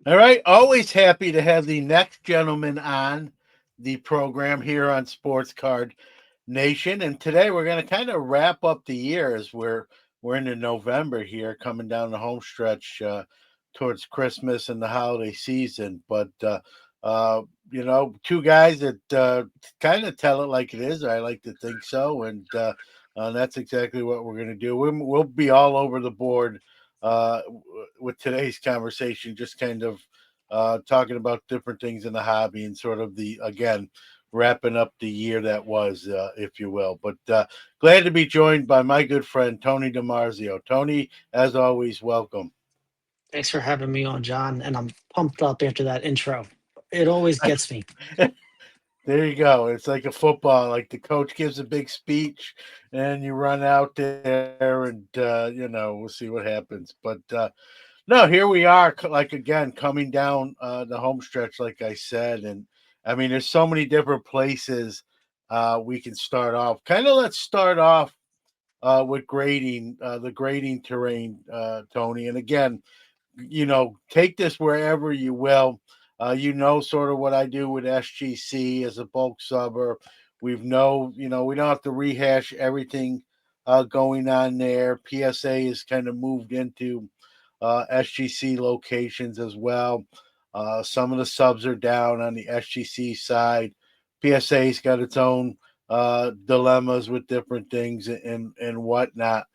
All right. Always happy to have the next gentleman on the program here on Sports Card Nation. And today we're going to kind of wrap up the year as we're into November here, coming down the home stretch towards Christmas and the holiday season. But two guys that kind of tell it like it is. I like to think so, and that's exactly what we're going to do. We'll be all over the board with today's conversation, just kind of talking about different things in the hobby and sort of the again wrapping up the year that was, if you will. But glad to be joined by my good friend Tony De Marzio. Tony, as always, welcome. Thanks for having me on, John. And I'm pumped up after that intro. It always gets me. There you go. It's like a football. Like the coach gives a big speech, and you run out there, and we'll see what happens. But no, here we are. Like again, coming down the home stretch, like I said, and I mean, there's so many different places we can start off. Kind of let's start off with grading, the grading terrain, Tony. And again, take this wherever you will. Sort of what I do with SGC as a bulk subber. We don't have to rehash everything going on there. PSA is kind of moved into SGC locations as well. Some of the subs are down on the SGC side. PSA's got its own dilemmas with different things and whatnot.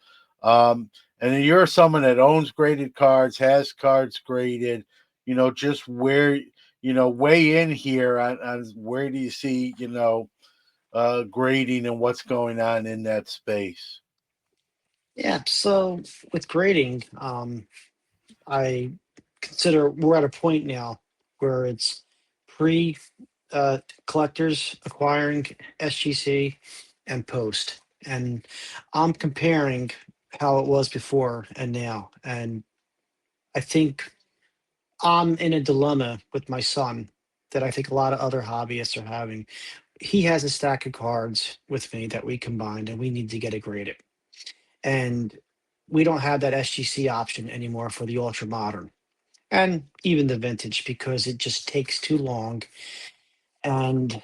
Um, and then you're someone that owns graded cards, has cards graded. Just where weigh in here on where do you see grading and what's going on in that space. Yeah. So with grading, I consider we're at a point now where it's pre collectors acquiring SGC and post. And I'm comparing how it was before and now. And I think I'm in a dilemma with my son that I think a lot of other hobbyists are having. He has a stack of cards with me that we combined, and we need to get it graded. And we don't have that SGC option anymore for the ultra modern and even the vintage because it just takes too long. And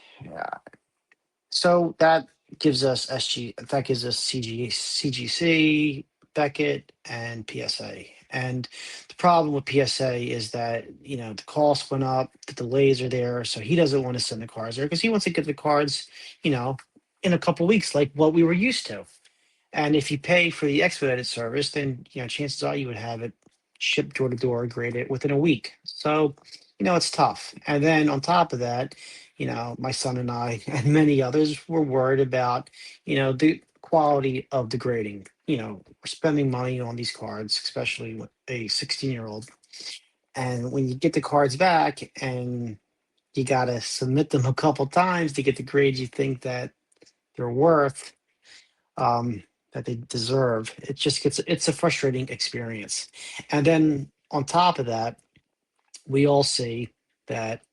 so that gives us that gives us CGC, Beckett, and PSA. And the problem with PSA is that the cost went up, the delays are there, so he doesn't want to send the cards there because he wants to get the cards, you know, in a couple weeks, like what we were used to. And if you pay for the expedited service, then chances are you would have it shipped door to door, graded within a week. So, it's tough. And then on top of that, my son and I and many others were worried about, the quality of the grading. We're spending money on these cards, especially with a 16-year-old. And when you get the cards back and you gotta submit them a couple times to get the grades you think that they're worth, um, that they deserve. It's a frustrating experience. And then on top of that, we all see that,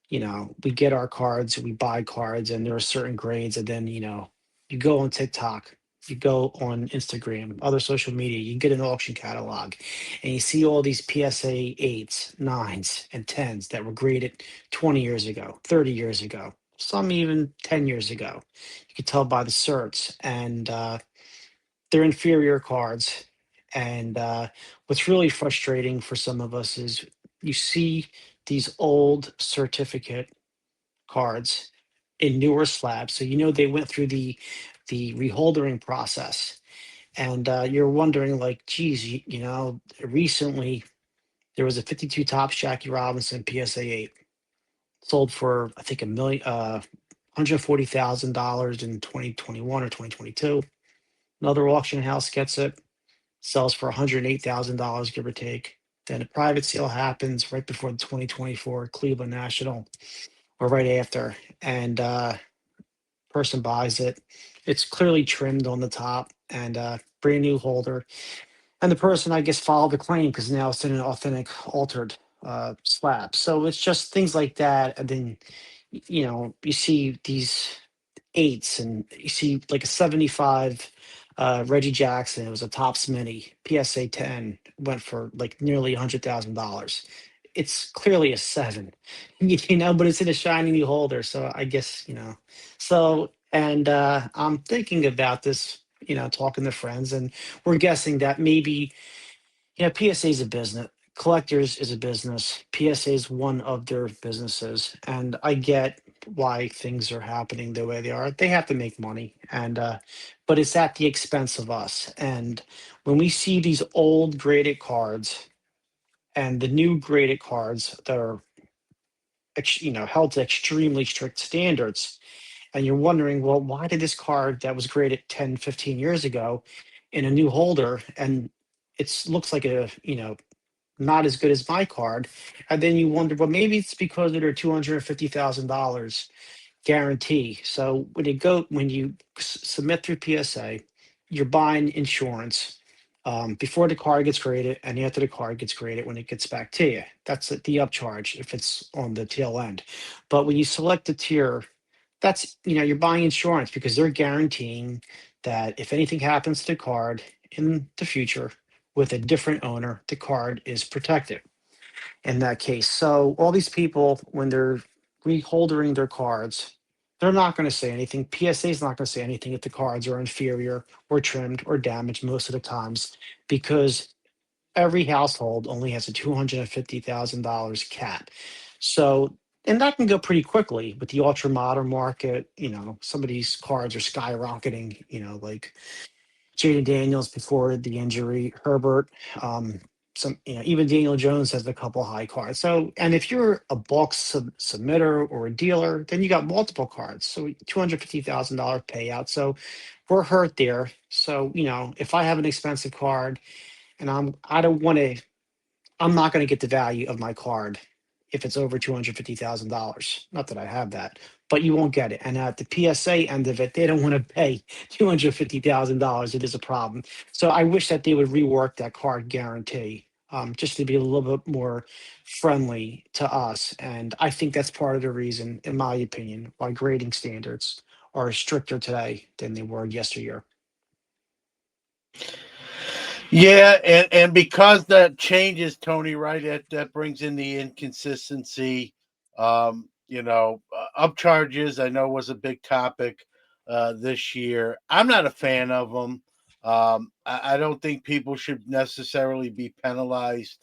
we get our cards, we buy cards, and there are certain grades, and then, you go on TikTok, you go on Instagram, other social media, you get an auction catalog, and you see all these PSA 8s, 9s, and 10s that were graded 20 years ago, 30 years ago, some even 10 years ago. You could tell by the certs. And they're inferior cards. And what's really frustrating for some of us is you see these old certificate cards in newer slabs, so they went through the reholdering process, and you're wondering, like, geez, recently there was a 52 tops Jackie Robinson PSA 8 sold for I think a million, $140,000 in 2021 or 2022. Another auction house gets it, sells for $108,000, give or take. Then a private sale happens right before the 2024 Cleveland National or right after. And person buys it. It's clearly trimmed on the top and brand new holder. And the person, I guess, filed the claim because now it's in an authentic altered slab. So it's just things like that. And then, you see these eights, and you see like a 75 Reggie Jackson. It was a Topps Mini PSA 10, went for like nearly $100,000. it's clearly a 7, but it's in a shiny new holder. So I guess, so, and I'm thinking about this, talking to friends, and we're guessing that maybe, PSA is a business. Collectors is a business. PSA is one of their businesses, and I get why things are happening the way they are. They have to make money, and but it's at the expense of us. And when we see these old graded cards and the new graded cards that are held to extremely strict standards, and you're wondering, well, why did this card that was graded 10, 15 years ago in a new holder, and it looks like a not as good as my card. And then you wonder, well, maybe it's because of their $250,000 guarantee. So when you submit through PSA, you're buying insurance before the card gets graded and after the card gets graded when it gets back to you. That's the upcharge if it's on the tail end. But when you select the tier, that's you're buying insurance because they're guaranteeing that if anything happens to the card in the future with a different owner, the card is protected in that case. So all these people, when they're reholdering their cards, they're not going to say anything. PSA is not going to say anything if the cards are inferior or trimmed or damaged most of the times, because every household only has a $250,000 cap. So, and that can go pretty quickly with the ultra modern market. Some of these cards are skyrocketing, like Jaden Daniels before the injury, Herbert, even Daniel Jones has a couple high cards. So, and if you're a bulk submitter or a dealer, then you got multiple cards. So $250,000 payout. So we're hurt there. So, if I have an expensive card and I don't want to I'm not going to get the value of my card if it's over $250,000. Not that I have that, but you won't get it. And at the PSA end of it, they don't want to pay $250,000. It is a problem. So I wish that they would rework that card guarantee, just to be a little bit more friendly to us. And I think that's part of the reason, in my opinion, why grading standards are stricter today than they were yesteryear. Yeah, and because that changes, Tony, right? That brings in the inconsistency. Upcharges I know was a big topic this year. I'm not a fan of them. I don't think people should necessarily be penalized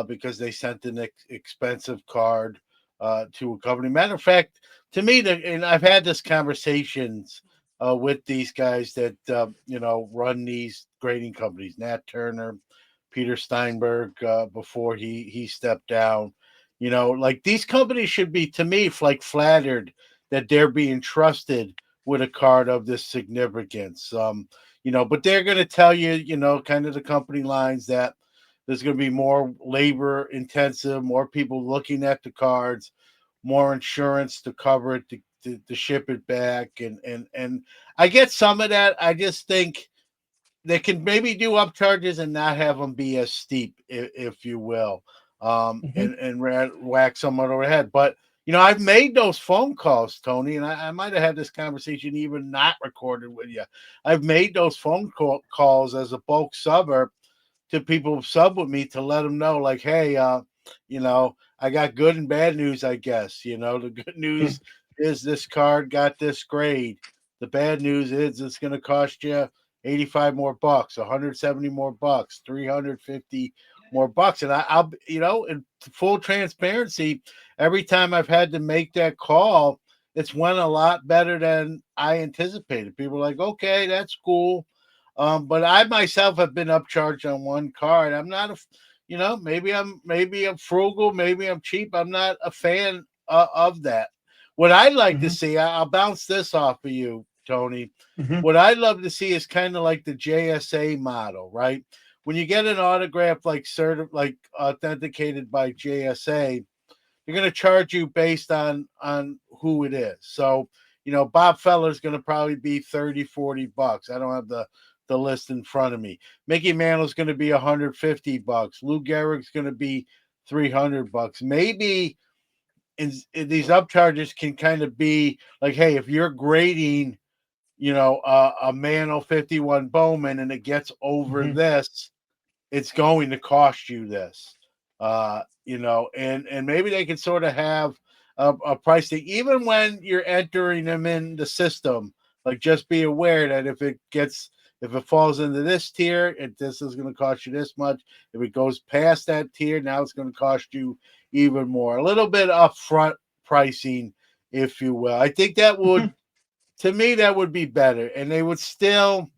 because they sent an expensive card to a company. Matter of fact, to me, and I've had this conversations with these guys that run these grading companies, Nat Turner, Peter Steinberg, before he stepped down. Like these companies should be, to me, like flattered that they're being trusted with a card of this significance. But they're going to tell you, kind of the company lines that there's going to be more labor intensive, more people looking at the cards, more insurance to cover it, to ship it back, and I get some of that. I just think they can maybe do upcharges and not have them be as steep, if you will, Mhm. and whack someone over the head. But I've made those phone calls, Tony, and I might have had this conversation even not recorded with you. I've made those calls as a bulk subber to people who sub with me to let them know, like, hey, I got good and bad news, I guess. The good news is this card got this grade. The bad news is it's going to cost you 85 more bucks, 170 more bucks, 350 more bucks. And I'll, in full transparency, every time I've had to make that call, it's went a lot better than I anticipated. People are like, okay, that's cool. But I myself have been upcharged on one card. I'm not maybe I'm frugal, maybe I'm cheap. I'm not a fan of that. What I'd like to Mhm. see, I'll bounce this off of you, Tony. Mhm. What I'd love to see is kind of like the JSA model, right? When you get an autograph like authenticated by JSA, they're going to charge you based on who it is. So, Bob Feller's going to probably be 30, 40 bucks. I don't have the list in front of me. Mickey Mantle's going to be 150 bucks. Lou Gehrig's going to be 300 bucks. Maybe in these upcharges can kind of be like, hey, if you're grading, a Mantle 51 Bowman and it gets over Mhm. this, it's going to cost you this. and maybe they can sort of have a price thing, even when you're entering them in the system. Like, just be aware that if it falls into this tier, this is going to cost you this much. If it goes past that tier, now it's going to cost you even more. A little bit upfront pricing, if you will. I think that Mhm. would, to me, that would be better, and they would still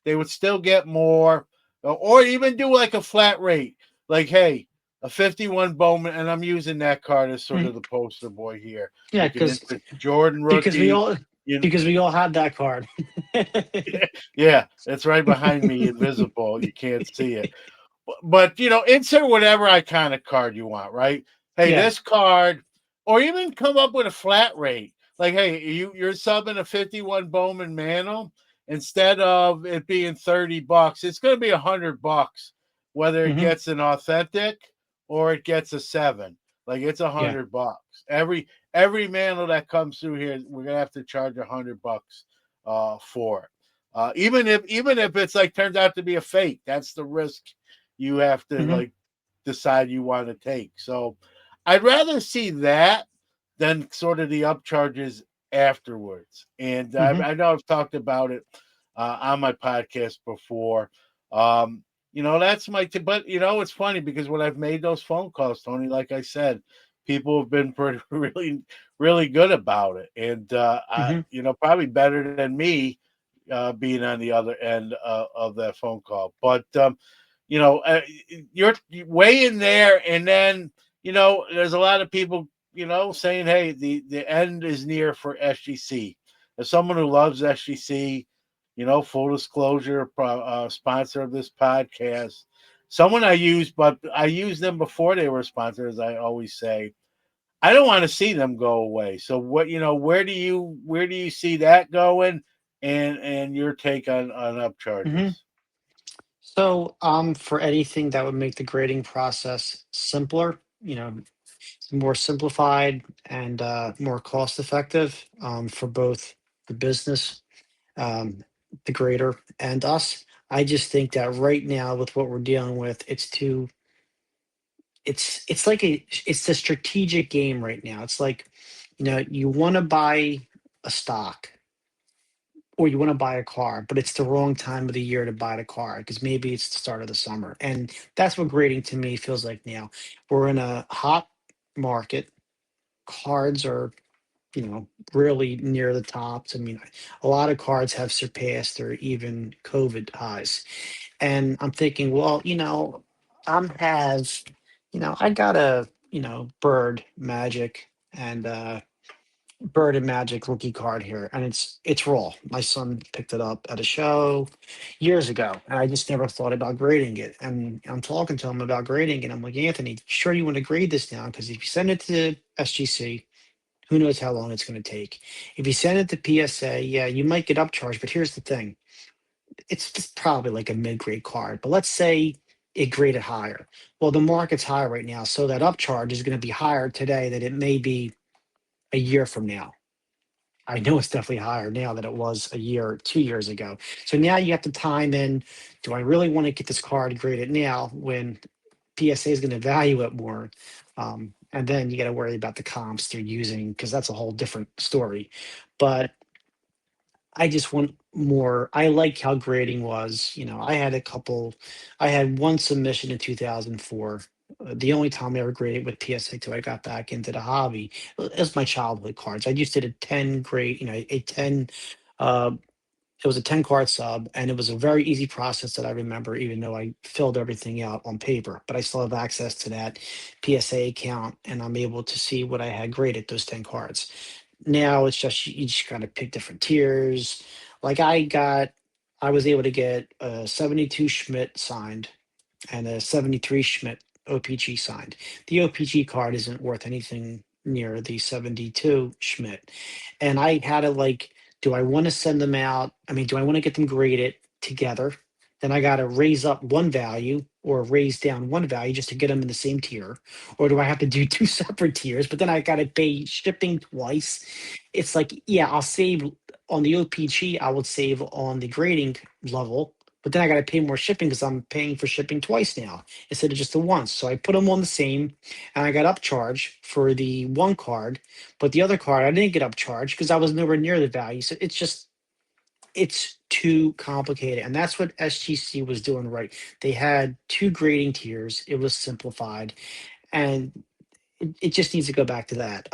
get more, or even do like a flat rate. Like, hey, a 51 Bowman, and I'm using that card as sort Mhm. of the poster boy here. Yeah, Like an because instant Jordan because we rookie. all You, because we all had that card. yeah, it's right behind me, invisible. You can't see it. But insert whatever iconic card you want, right? Hey, Yeah. this card, or even come up with a flat rate. Like, hey, you're subbing a 51 Bowman Mantle, instead of it being $30, it's going to be $100, whether it Hmm. gets an authentic or it gets a seven. Like, it's a Yeah. $100. Every mantle that comes through here, we're gonna have to charge $100 for it. Even if it's like turns out to be a fake, that's the risk you have to Hmm. like decide you want to take. So I'd rather see that than sort of the upcharges afterwards. And Hmm. I know I've talked about it on my podcast before. Um, that's my but it's funny because when I've made those phone calls, Tony, like I said, people have been pretty really really good about it, and Hmm. probably better than me being on the other end of that phone call. But you know, uh, you're way in there, and then there's a lot of people saying, "Hey, the end is near for SGC." As someone who loves SGC, full disclosure, sponsor of this podcast. Someone I use, but I used them before they were sponsors. I always say I don't want to see them go away. So where do you see that going? And your take on up Hmm. charges? So, for anything that would make the grading process simpler, more simplified and more cost effective for both the business, um, the grader, and us. I just think that right now, with what we're dealing with, it's like it's the strategic game right now. It's like, you want to buy a stock or you want to buy a car, but it's the wrong time of the year to buy the car because maybe it's the start of the summer. And that's what grading to me feels like now. We're in a hot market. Cards are, really near the tops. I mean, a lot of cards have surpassed their even COVID highs. And I'm thinking, well, I'm has, I got a, bird magic and bird and magic rookie card here, and it's raw. My son picked it up at a show years ago, and I just never thought about grading it. And I'm talking to him about grading, and I'm like, Anthony, sure you want to grade this now? Because if you send it to SGC, who knows how long it's going to take. If you send it to PSA, yeah, you might get upcharged, but here's the thing. It's just probably like a mid-grade card, but let's say it graded higher. Well, the market's high right now, so that upcharge is going to be higher today than it may be a year from now. I know it's definitely higher now than it was a year or 2 years ago. So now you have to time in, do I really want to get this card graded now when PSA is going to value it more? And then you got to worry about the comps they're using because that's a whole different story. But I just want more. I like how grading was. I had one submission in 2004. The only time I ever graded with PSA till I got back into the hobby. It was my childhood cards. I just did a 10 grade, a 10. Uh, it was a 10 card sub, and it was a very easy process that I remember, even though I filled everything out on paper. But I still have access to that PSA account, and I'm able to see what I had graded those 10 cards. Now it's just you just gotta pick different tiers. Like I was able to get a 72 Schmidt signed and a 73 Schmidt OPG signed. The OPG card isn't worth anything near the 72 Schmidt. And I had to like, do I want to send them out? I mean, do I want to get them graded together? Then I got to raise up one value or raise down one value just to get them in the same tier. Or do I have to do two separate tiers? But then I got to pay shipping twice. It's like, yeah, I'll save on the OPG, I would save on the grading level but then I got to pay more shipping because I'm paying for shipping twice now instead of just the once. So I put them on the same, and I got upcharged for the one card, but the other card I didn't get upcharged because I was nowhere near the value. So it's too complicated, and that's what SGC was doing right. They had two grading tiers. It was simplified, and it just needs to go back to that.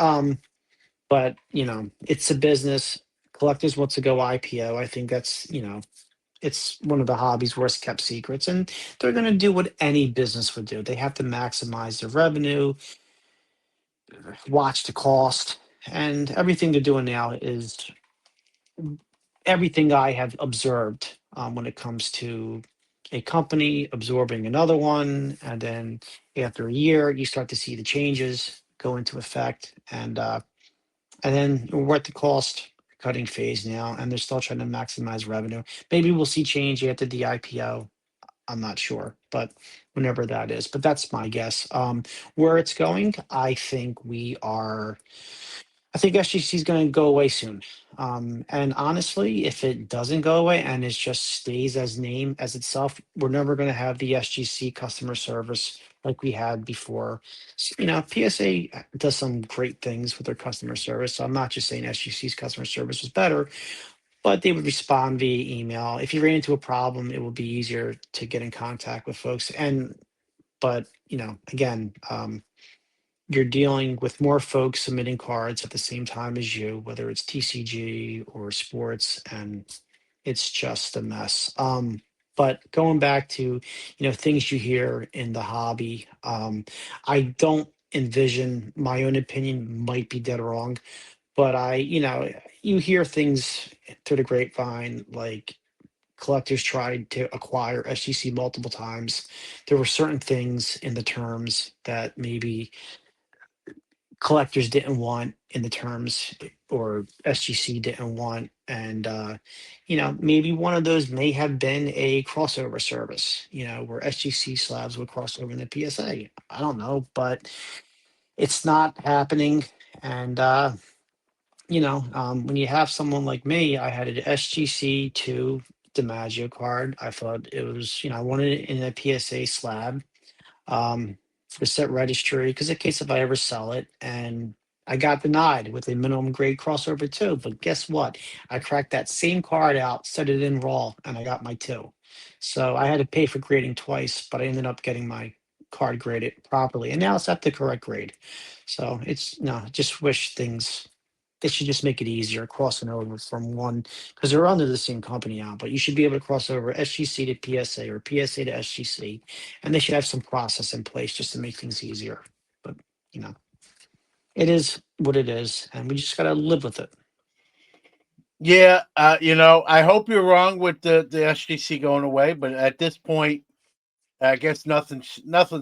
But it's a business. Collectors want to go IPO. I think that's it's one of the hobby's worst kept secrets, and they're going to do what any business would do. They have to maximize their revenue, watch the cost, and everything they're doing now is everything I have observed when it comes to a company absorbing another one, and then after a year, you start to see the changes go into effect, and then we're at the cost cutting phase now, and they're still trying to maximize revenue. Maybe we'll see change after the IPO. I'm not sure, but whenever that is. But that's my guess. Where it's going, I think SGC is going to go away soon. And honestly, if it doesn't go away and it just stays as name as itself, we're never going to have the SGC customer service like we had before. PSA does some great things with their customer service. So I'm not just saying SGC's customer service was better, but they would respond via email. If you ran into a problem, it would be easier to get in contact with folks. But again, you're dealing with more folks submitting cards at the same time as you, whether it's TCG or sports, and it's just a mess. But going back to things you hear in the hobby, I don't envision, my own opinion might be dead wrong, but you hear things through the grapevine like collectors tried to acquire SGC multiple times. There were certain things in the terms that maybe collectors didn't want in the terms, or SGC didn't want. And, maybe one of those may have been a crossover service, where SGC slabs would cross over in the PSA. I don't know, but it's not happening. And, when you have someone like me, I had an SGC to Demarzio card. I thought it was, I wanted it in a PSA slab for the set registry because in case if I ever sell it, and I got denied with a minimum grade crossover too. But guess what? I cracked that same card out, set it in raw, and I got my two. So I had to pay for grading twice, but I ended up getting my card graded properly, and now it's at the correct grade. So it's no, just wish things they should just make it easier crossing over from one because they're under the same company now, but you should be able to cross over SGC to PSA or PSA to SGC, and they should have some process in place just to make things easier. But you know, it is what it is, and we just gotta live with it. Yeah, I hope you're wrong with the SGC going away, but at this point, I guess nothing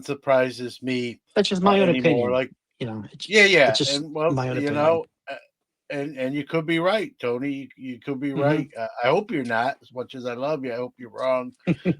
surprises me That's just my own anymore. opinion. Like, It's yeah, it's yeah, just and well, my own opinion. and you could be right, Tony. You could be Hmm. right. I hope you're not. As much as I love you, I hope you're wrong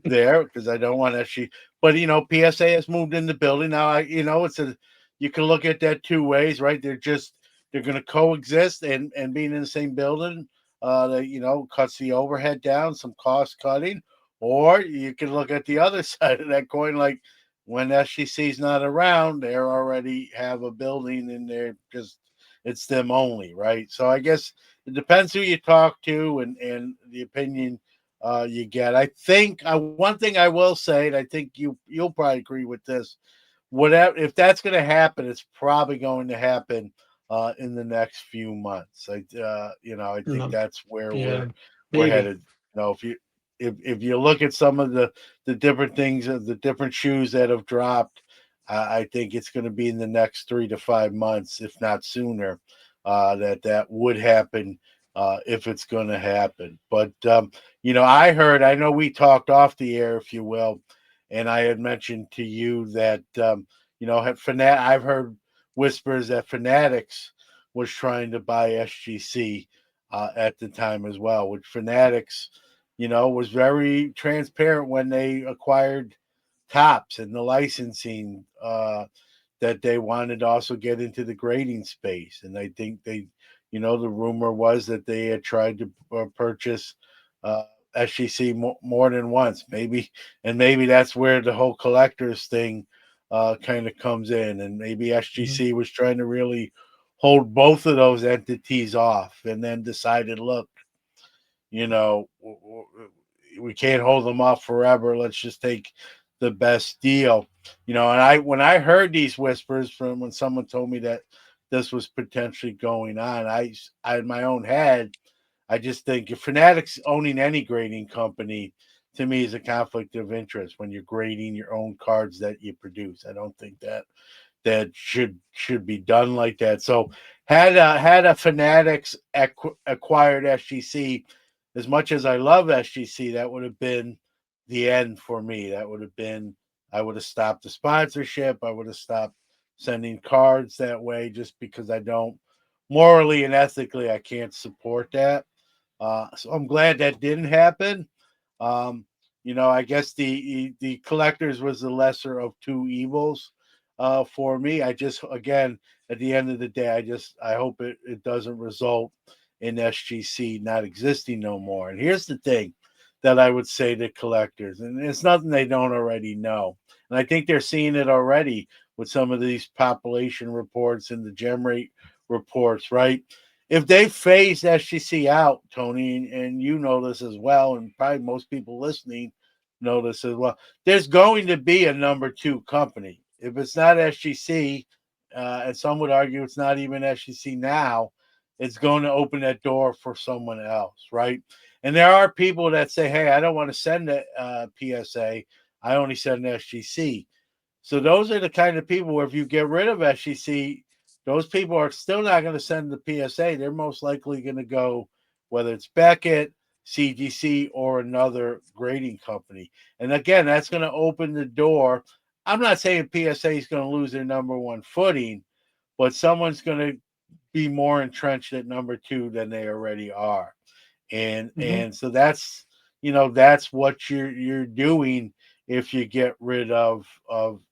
there because I don't want to actually. But PSA has moved in the building now. It's a you can look at that two ways, right? They're going to coexist and being in the same building. That cuts the overhead down, some cost cutting, or you can look at the other side of that coin, like when SGC's not around, they already have a building and they're just it's them only, right? So I guess it depends who you talk to and the opinion you get. I think one thing I will say, and I think you'll probably agree with this. Whatever if that's going to happen, it's probably going to happen in the next few months. I think No, that's where yeah, we're maybe. headed. If you look at some of the different things, the different shoes that have dropped, I think it's going to be in the next 3 to 5 months, if not sooner, that would happen if it's going to happen. But I know we talked off the air, if you will, and I had mentioned to you that I've heard whispers that Fanatics was trying to buy SGC at the time as well, which Fanatics, was very transparent when they acquired Tops and the licensing that they wanted to also get into the grading space. And I think the rumor was that they had tried to purchase uh, SGC more than once, maybe, and maybe that's where the whole collectors thing kind of comes in, and maybe Mhm. SGC was trying to really hold both of those entities off, and then decided, look, you know, we can't hold them off forever. Let's just take the best deal, you know. And I when I heard these whispers from when someone told me that this was potentially going on, I in my own head I just think if Fanatics owning any grading company to me is a conflict of interest when you're grading your own cards that you produce. I don't think that should be done like that. So had a Fanatics acquired SGC, as much as I love SGC, that would have been the end for me. That would have been I would have stopped the sponsorship. I would have stopped sending cards that way just because I don't morally and ethically I can't support that. So I'm glad that didn't happen. Um, you know, I guess the collectors was the lesser of two evils for me. I just again at the end of the day, I hope it doesn't result in SGC not existing no more. And here's the thing that I would say to collectors, and it's nothing they don't already know. And I think they're seeing it already with some of these population reports and the gem rate reports, right? If they phase SGC out, Tony, and you know this as well, and probably most people listening know this as well, there's going to be a number two company. If it's not SGC, and some would argue it's not even SGC now, it's going to open that door for someone else, right? And there are people that say, hey, I don't want to send a PSA, I only send SGC. So those are the kind of people where if you get rid of SEC, those people are still not going to send the PSA. They're most likely going to go, whether it's Beckett, CGC, or another grading company. And again, that's going to open the door. I'm not saying PSA is going to lose their number one footing, but someone's going to be more entrenched at number two than they already are. Mhm. And so that's that's what you're doing if you get rid of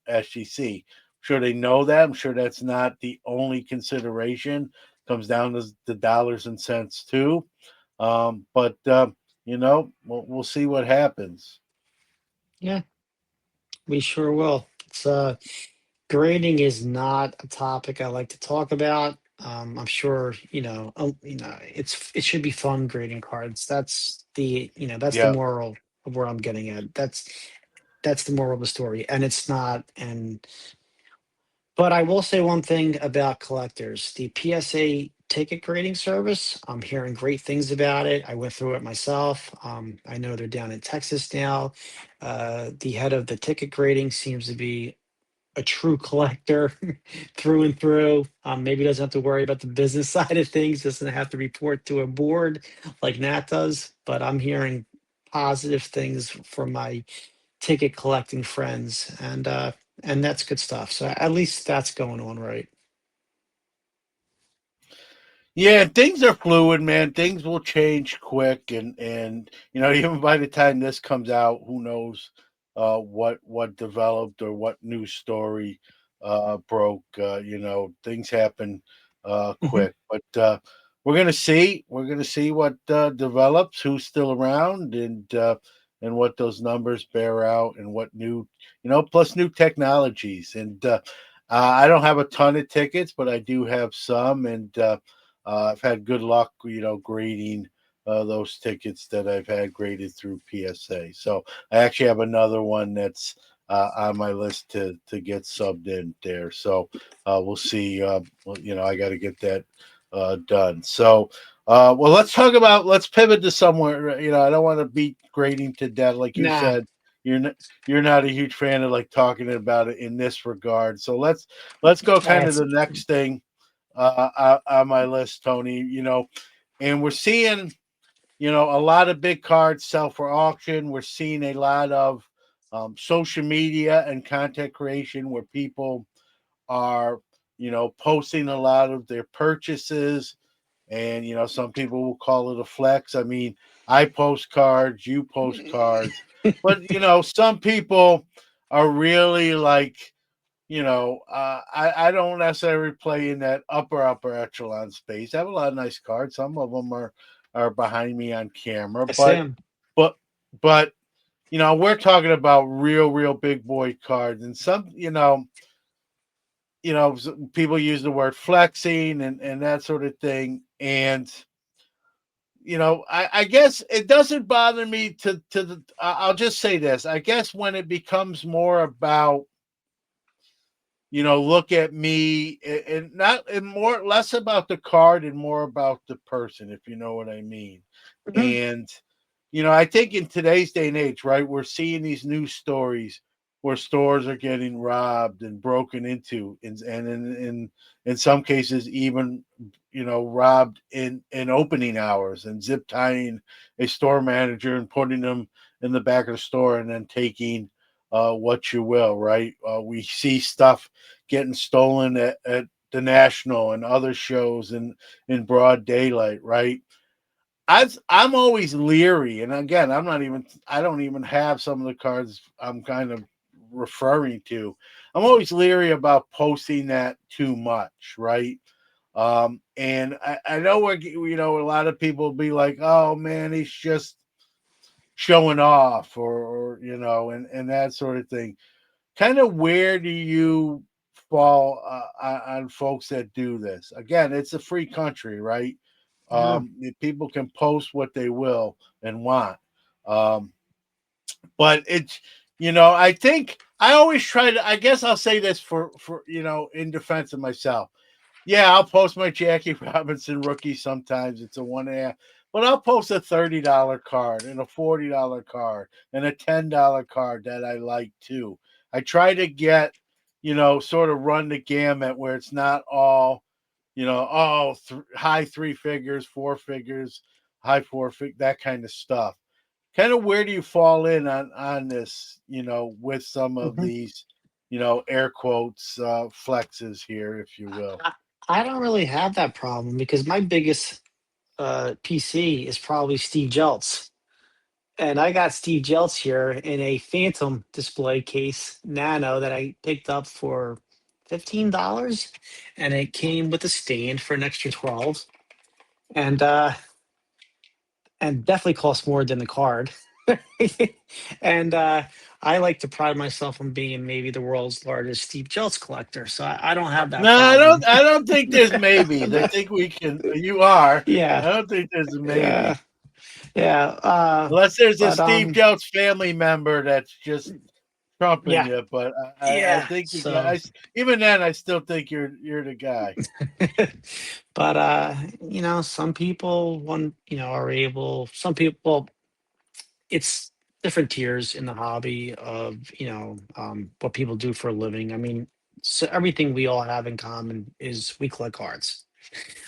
SGC. I'm sure they know that. I'm sure that's not the only consideration. Comes down to the dollars and cents too. But we'll see what happens. Yeah, we sure will. It's grading is not a topic I like to talk about. I'm sure it should be fun grading cards. That's the Yeah. moral of where I'm getting at. That's the moral of the story, and it's not. And but I will say one thing about collectors: the PSA ticket grading service. I'm hearing great things about it. I went through it myself. I know they're down in Texas now. The head of the ticket grading seems to be a true collector through and through. Maybe doesn't have to worry about the business side of things, doesn't have to report to a board like Nat does. But I'm hearing positive things from my ticket collecting friends, and that's good stuff. So at least that's going on right. Yeah, things are fluid, man. Things will change quick, and even by the time this comes out, who knows what developed or what news story broke. Things happen Mhm. quick, but we're gonna see. We're gonna see what develops, who's still around, and what those numbers bear out, and what new, plus new technologies. And I don't have a ton of tickets, but I do have some, and I've had good luck, grading those tickets that I've had graded through PSA. So I actually have another one that's on my list to get subbed in there. So we'll see. I got to get that done. So well, let's pivot to somewhere. I don't want to beat grading to death, like you Nah, said. You're not a huge fan of like talking about it in this regard. So let's go kind of that's the next thing on my list, Tony. And we're seeing, a lot of big cards sell for auction. We're seeing a lot of social media and content creation where people are, posting a lot of their purchases. And, some people will call it a flex. I mean, I post cards, you post cards, but, some people are really like, I don't necessarily play in that upper echelon space. I have a lot of nice cards. Some of them are behind me on camera, I see but 'em. but we're talking about real big boy cards, and some, people use the word flexing and that sort of thing, and I guess it doesn't bother me I'll just say this. I guess when it becomes more about, look at me, and not and more less about the card and more about the person, if you know what I mean. Mhm. And I think in today's day and age, right, we're seeing these news stories where stores are getting robbed and broken into, and in some cases even robbed in opening hours, and zip tying a store manager and putting them in the back of the store and then taking what you will, right? We see stuff getting stolen at the National and other shows in broad daylight, right? I'm always leery, and again, I don't even have some of the cards I'm kind of referring to. I'm always leery about posting that too much, right? And I know a lot of people will be like, "Oh man, he's just showing off," or and that sort of thing. Kind of where do you fall on folks that do this? Again, it's a free country, right? Yeah. People can post what they will and want. Um, but it's, I think I always try to. I guess I'll say this for in defense of myself. Yeah, I'll post my Jackie Robinson rookie sometimes. It's a 1.5, but I'll post a $30 card and a $40 card and a $10 card that I like too. I try to get, sort of run the gamut where it's not all, high three figures, four figures, high that kind of stuff. Kind of where do you fall in on this, with some of Mhm. these, air quotes, flexes here, if you will. I, I don't really have that problem because my biggest PC is probably Steve Jeltz. And I got Steve Jeltz here in a Phantom display case Nano that I picked up for $15. And it came with a stand for an extra 12. And definitely cost more than the card. and I like to pride myself on being maybe the world's largest Steve Jeltz collector. So I don't have that No, I problem. don't. I don't think there's maybes. I think we can. You are. Yeah. I don't think there's a Yeah. maybe, Yeah. unless there's a But Steve Jones family member that's just trumping yeah. you. But I Yeah. think the guy. So Even then, I still think you're the guy. but some people are able, some people, well, it's different tiers in the hobby of, what people do for a living. I mean, so everything we all have in common is we collect cards.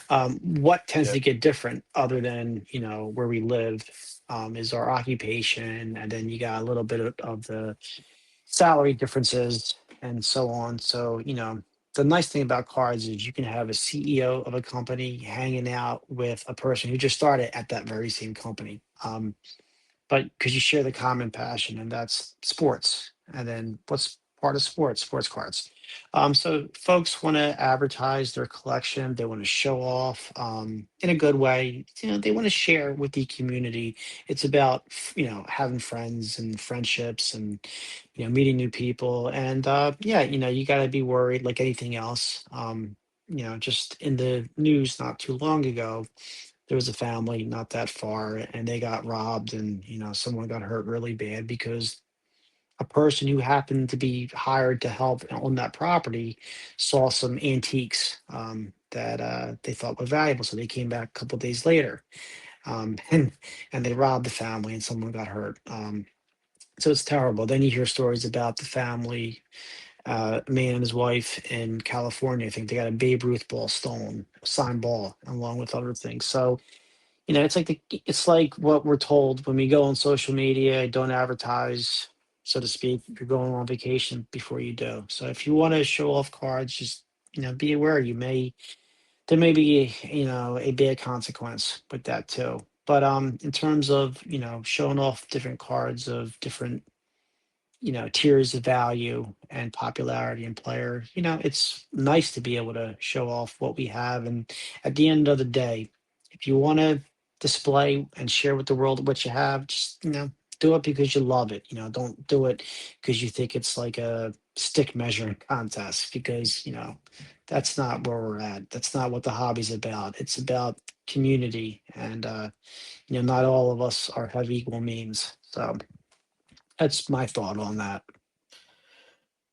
What tends Yeah. to get different other than, where we live, is our occupation, and then you got a little bit of the salary differences and so on. So, the nice thing about cards is you can have a CEO of a company hanging out with a person who just started at that very same company. But because you share the common passion, and that's sports. And then what's part of sports? Sports cards. So folks want to advertise their collection. They want to show off, in a good way. They want to share with the community. It's about having friends and friendships, and meeting new people. And yeah, you got to be worried like anything else. Just in the news not too long ago, there was a family not that far, and they got robbed, and someone got hurt really bad because a person who happened to be hired to help on that property saw some antiques, that they thought were valuable, so they came back a couple days later, and they robbed the family, and someone got hurt. So it's terrible. Then you hear stories about the family, a man and his wife in California. I think they got a Babe Ruth ball stolen, a signed ball, along with other things. So it's like what we're told when we go on social media, don't advertise, so to speak, if you're going on vacation before you do. So if you want to show off cards, just be aware there may be a bad consequence with that too. But in terms of showing off different cards of different tiers of value and popularity in player, it's nice to be able to show off what we have. And at the end of the day, if you want to display and share with the world what you have, just Do it because you love it. Don't do it because you think it's like a stick measuring contest, because, that's not where we're at. That's not what the hobby's about. It's about community, and not all of us are have equal means. So that's my thought on that.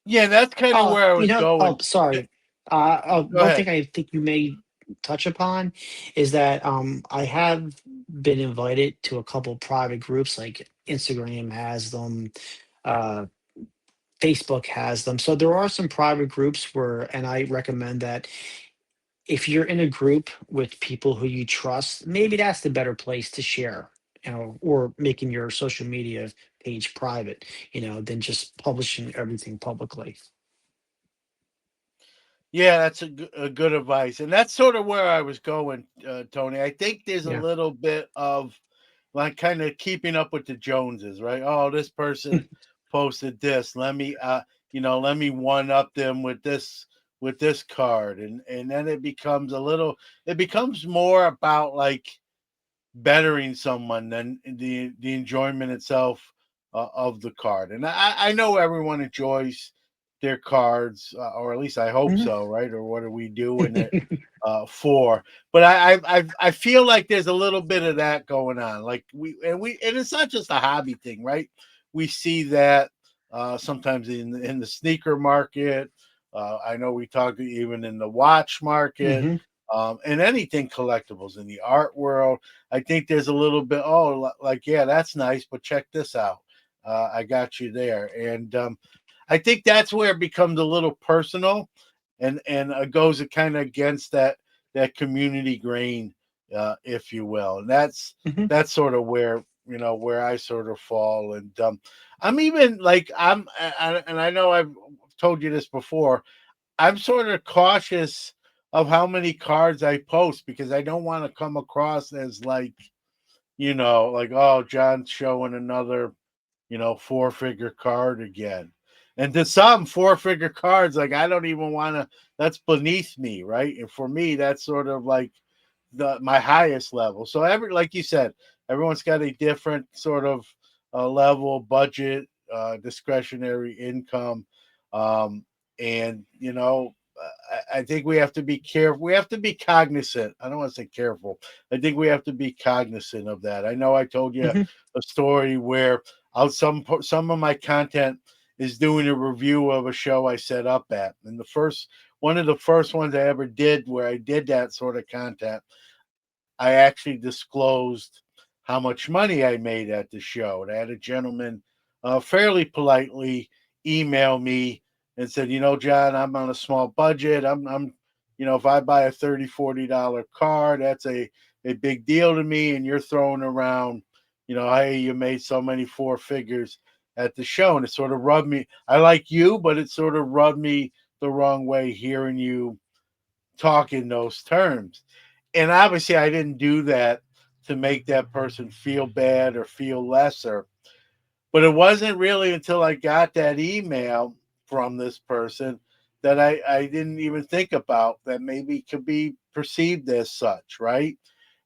Yeah, that's kind of Oh, where I was oh, going. Eh, sorry. Go One thing ahead. I think you may touch upon is that I have been invited to a couple private groups, like Instagram has them, uh, Facebook has them. So there are some private groups where, and I recommend that if you're in a group with people who you trust, maybe that's the better place to share, or making your social media page private, than just publishing everything publicly. Yeah, that's a good advice, and that's sort of where I was going, Tony. I think there's a Yeah. little bit of like kind of keeping up with the Joneses, right? Oh, this person posted this. Let me one up them with this card, and then it becomes a little. It becomes more about like bettering someone than the enjoyment itself of the card. And I know everyone enjoys their cards, or at least I hope Mhm. so, right? Or what are we doing it for? But I feel like there's a little bit of that going on. Like and it's not just a hobby thing, right? We see that sometimes in the sneaker market. I know we talk even in the watch market, Mhm. and anything collectibles in the art world. I think there's a little bit, oh, like, yeah, that's nice, but check this out. I got you there. And I think that's where it becomes a little personal, and goes kind of against that community grain, if you will. And Mhm. that's sort of where I sort of fall. And I'm even like and I know I've told you this before. I'm sort of cautious of how many cards I post because I don't want to come across as like, like, oh, John's showing another, four-figure card again. And to some four-figure cards, like I don't even want to, that's beneath me, right? And for me, that's sort of like my highest level. So like you said, everyone's got a different sort of level, budget, discretionary income. And I think we have to be careful. We have to be cognizant. I don't want to say careful. I think we have to be cognizant of that. I know I told you Mhm. a story where some of my content is doing a review of a show I set up at, and one of the first ones I ever did where I did that sort of content, I actually disclosed how much money I made at the show. And I had a gentleman fairly politely email me and said, John, I'm on a small budget. If I buy a $30, $40 car, that's a big deal to me. And you're throwing around, hey, you made so many four figures at the show. And it sort of rubbed me. I like you, but it sort of rubbed me the wrong way hearing you talk in those terms. And obviously, I didn't do that to make that person feel bad or feel lesser. But it wasn't really until I got that email from this person that I didn't even think about that maybe could be perceived as such, right?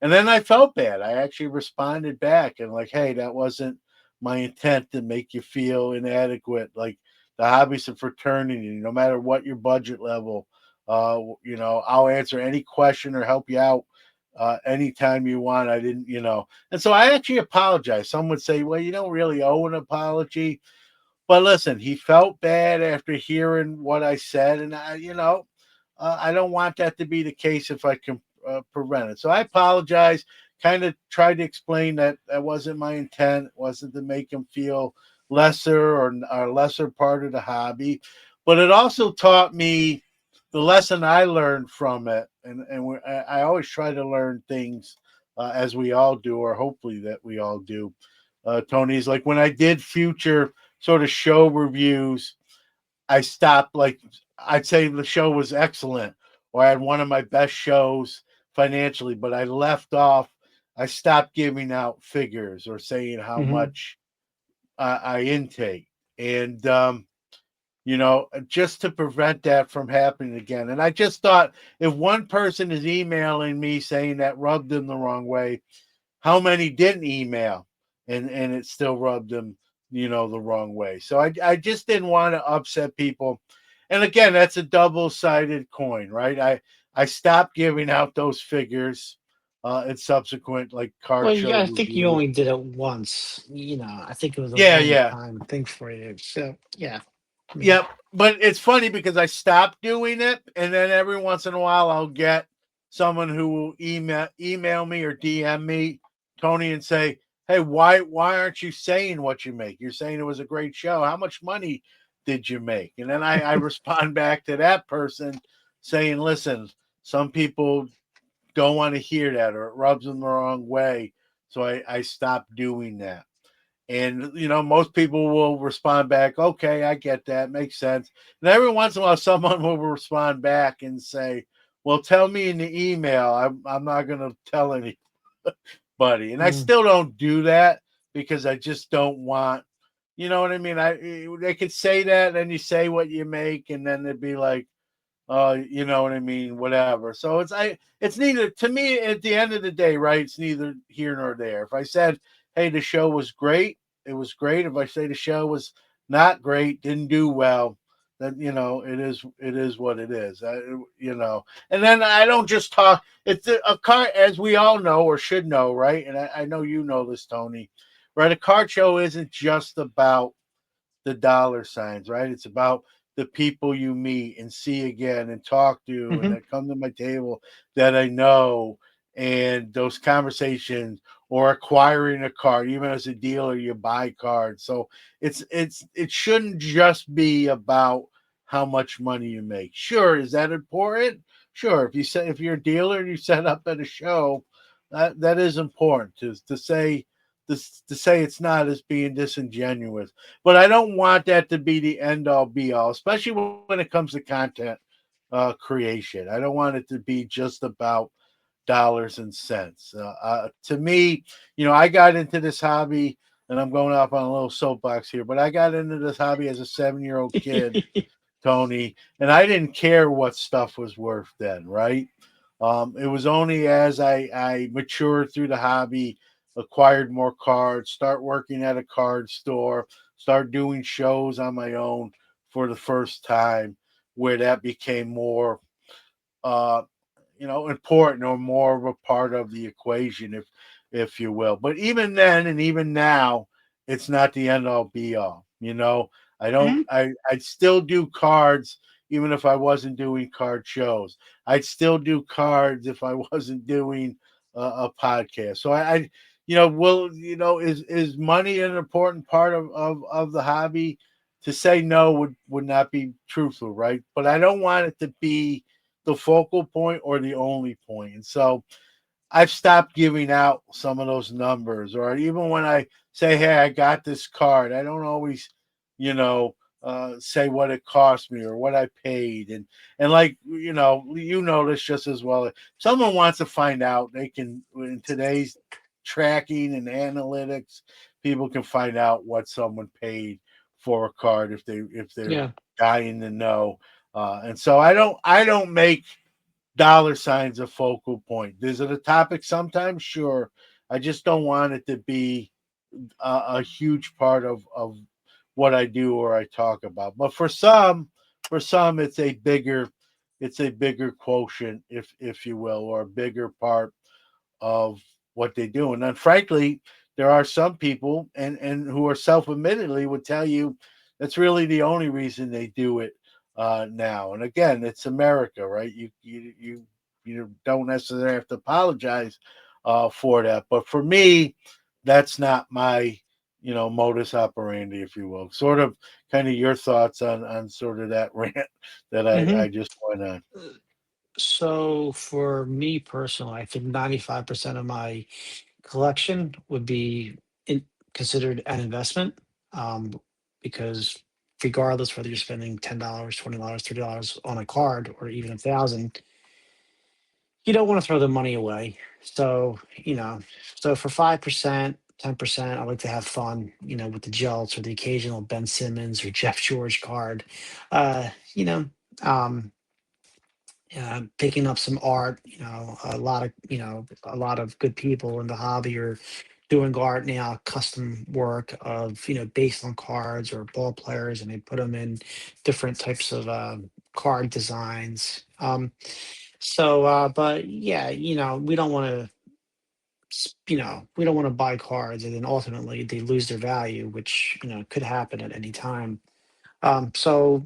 And then I felt bad. I actually responded back and like, hey, that wasn't my intent to make you feel inadequate. Like the hobbies of fraternity, no matter what your budget level, I'll answer any question or help you out anytime you want. I didn't, and so I actually apologize. Some would say, well, you don't really owe an apology. But listen, he felt bad after hearing what I said. And I don't want that to be the case if I can prevent it. So I apologize. Kind of tried to explain that that wasn't my intent. It wasn't to make him feel lesser or lesser part of the hobby. But it also taught me the lesson I learned from it. I always try to learn things as we all do, or hopefully that we all do. Tony's like when I did future sort of show reviews, I stopped. Like I'd say the show was excellent, or I had one of my best shows financially, but I left off. I stopped giving out figures or saying how Mhm. much I intake, and just to prevent that from happening again. And I just thought if one person is emailing me saying that rubbed them the wrong way, how many didn't email and it still rubbed them, the wrong way. So I just didn't want to upset people. And again, that's a double-sided coin, right? I stopped giving out those figures in subsequent like Well, card show yeah, I think you reviews. only did it once. I think it was a Yeah, yeah. one-time thing for you. So yeah, I mean, Yep, but it's funny because I stopped doing it, and then every once in a while I'll get someone who will email me or DM me, Tony, and say, "Hey, why aren't you saying what you make? You're saying it was a great show. How much money did you make?" And then I respond back to that person saying, "Listen, some people don't want to hear that, or it rubs them the wrong way, so I stopped doing that." And most people will respond back, "Okay, I get that, makes sense." And every once in a while, someone will respond back and say, "Well, tell me in the email. I'm not going to tell anybody." And I mm, still don't do that because I just don't want. You know what I mean? They could say that, and then you say what you make, and then they'd be like, you know what I mean, whatever. So it's neither, to me at the end of the day, right? It's neither here nor there. If I said, "Hey, the show was great," it was great. If I say the show was not great, didn't do well, then it is what it is. And then I don't just talk. It's a card, as we all know or should know, right? And I know you know this, Tony. Right? A card show isn't just about the dollar signs, right? It's about the people you meet and see again and talk to and mhm. that come to my table that I know, and those conversations, or acquiring a card. Even as a dealer, you buy cards. So it shouldn't just be about how much money you make. Sure, is that important? Sure. If you're a dealer and you set up at a show, that is important to say it's not as being disingenuous. But I don't want that to be the end all be all, especially when it comes to content creation. I don't want it to be just about dollars and cents. To me, I got into this hobby, and I'm going off on a little soapbox here, but I got into this hobby as a 7-year-old kid, Tony, and I didn't care what stuff was worth then, right? It was only as I matured through the hobby, acquired more cards, start working at a card store, start doing shows on my own for the first time, where that became more uh, important, or more of a part of the equation, if you will. But even then, and even now, it's not the end all be all. I don't. Mhm. I'd still do cards even if I wasn't doing card shows. I'd still do cards if I wasn't doing a podcast. So is money an important part of the hobby? To say no would not be truthful, right? But I don't want it to be the focal point or the only point. And so I've stopped giving out some of those numbers, or even when I say, "Hey, I got this card," I don't always, you know, say what it cost me or what I paid. And like, this just as well. If someone wants to find out, they can, in today's tracking and analytics, people can find out what someone paid for a card if they're Yeah. dying to know. And so I don't make dollar signs a focal point. Is it a topic sometimes? Sure. I just don't want it to be a huge part of what I do or I talk about. But for some, it's a bigger quotient, if you will, or a bigger part of what they do. And then, frankly, there are some people, and who are self-admittedly would tell you that's really the only reason they do it now. And again, it's America, right? You don't necessarily have to apologize for that. But for me, that's not my modus operandi, if you will. Sort of, kind of your thoughts on sort of that rant that I Mhm. just went on. So for me personally, I think 95% of my collection would be considered an investment, um, because regardless whether you're spending $10, $20, $30 on a card or even 1,000, you don't want to throw the money away. So for 5%, 10%, I like to have fun, with the Jelts or the occasional Ben Simmons or Jeff George card. Uh, you know, um, picking up some art, a lot of good people in the hobby are doing art now, custom work of based on cards or ball players, and they put them in different types of card designs. But yeah, we don't want to. We don't want to buy cards and then ultimately they lose their value, which could happen at any time. So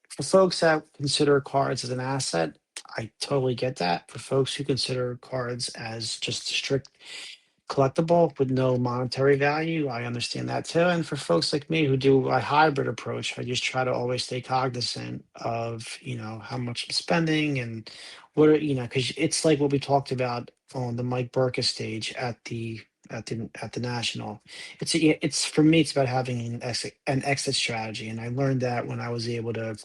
for folks that consider cards as an asset, I totally get that. For folks who consider cards as just a strict collectible with no monetary value, I understand that too. And for folks like me who do a hybrid approach, I just try to always stay cognizant of, how much I'm spending and because it's like what we talked about on the Mike Burkus stage at the national. It's for me, it's about having an exit strategy. And I learned that when I was able to,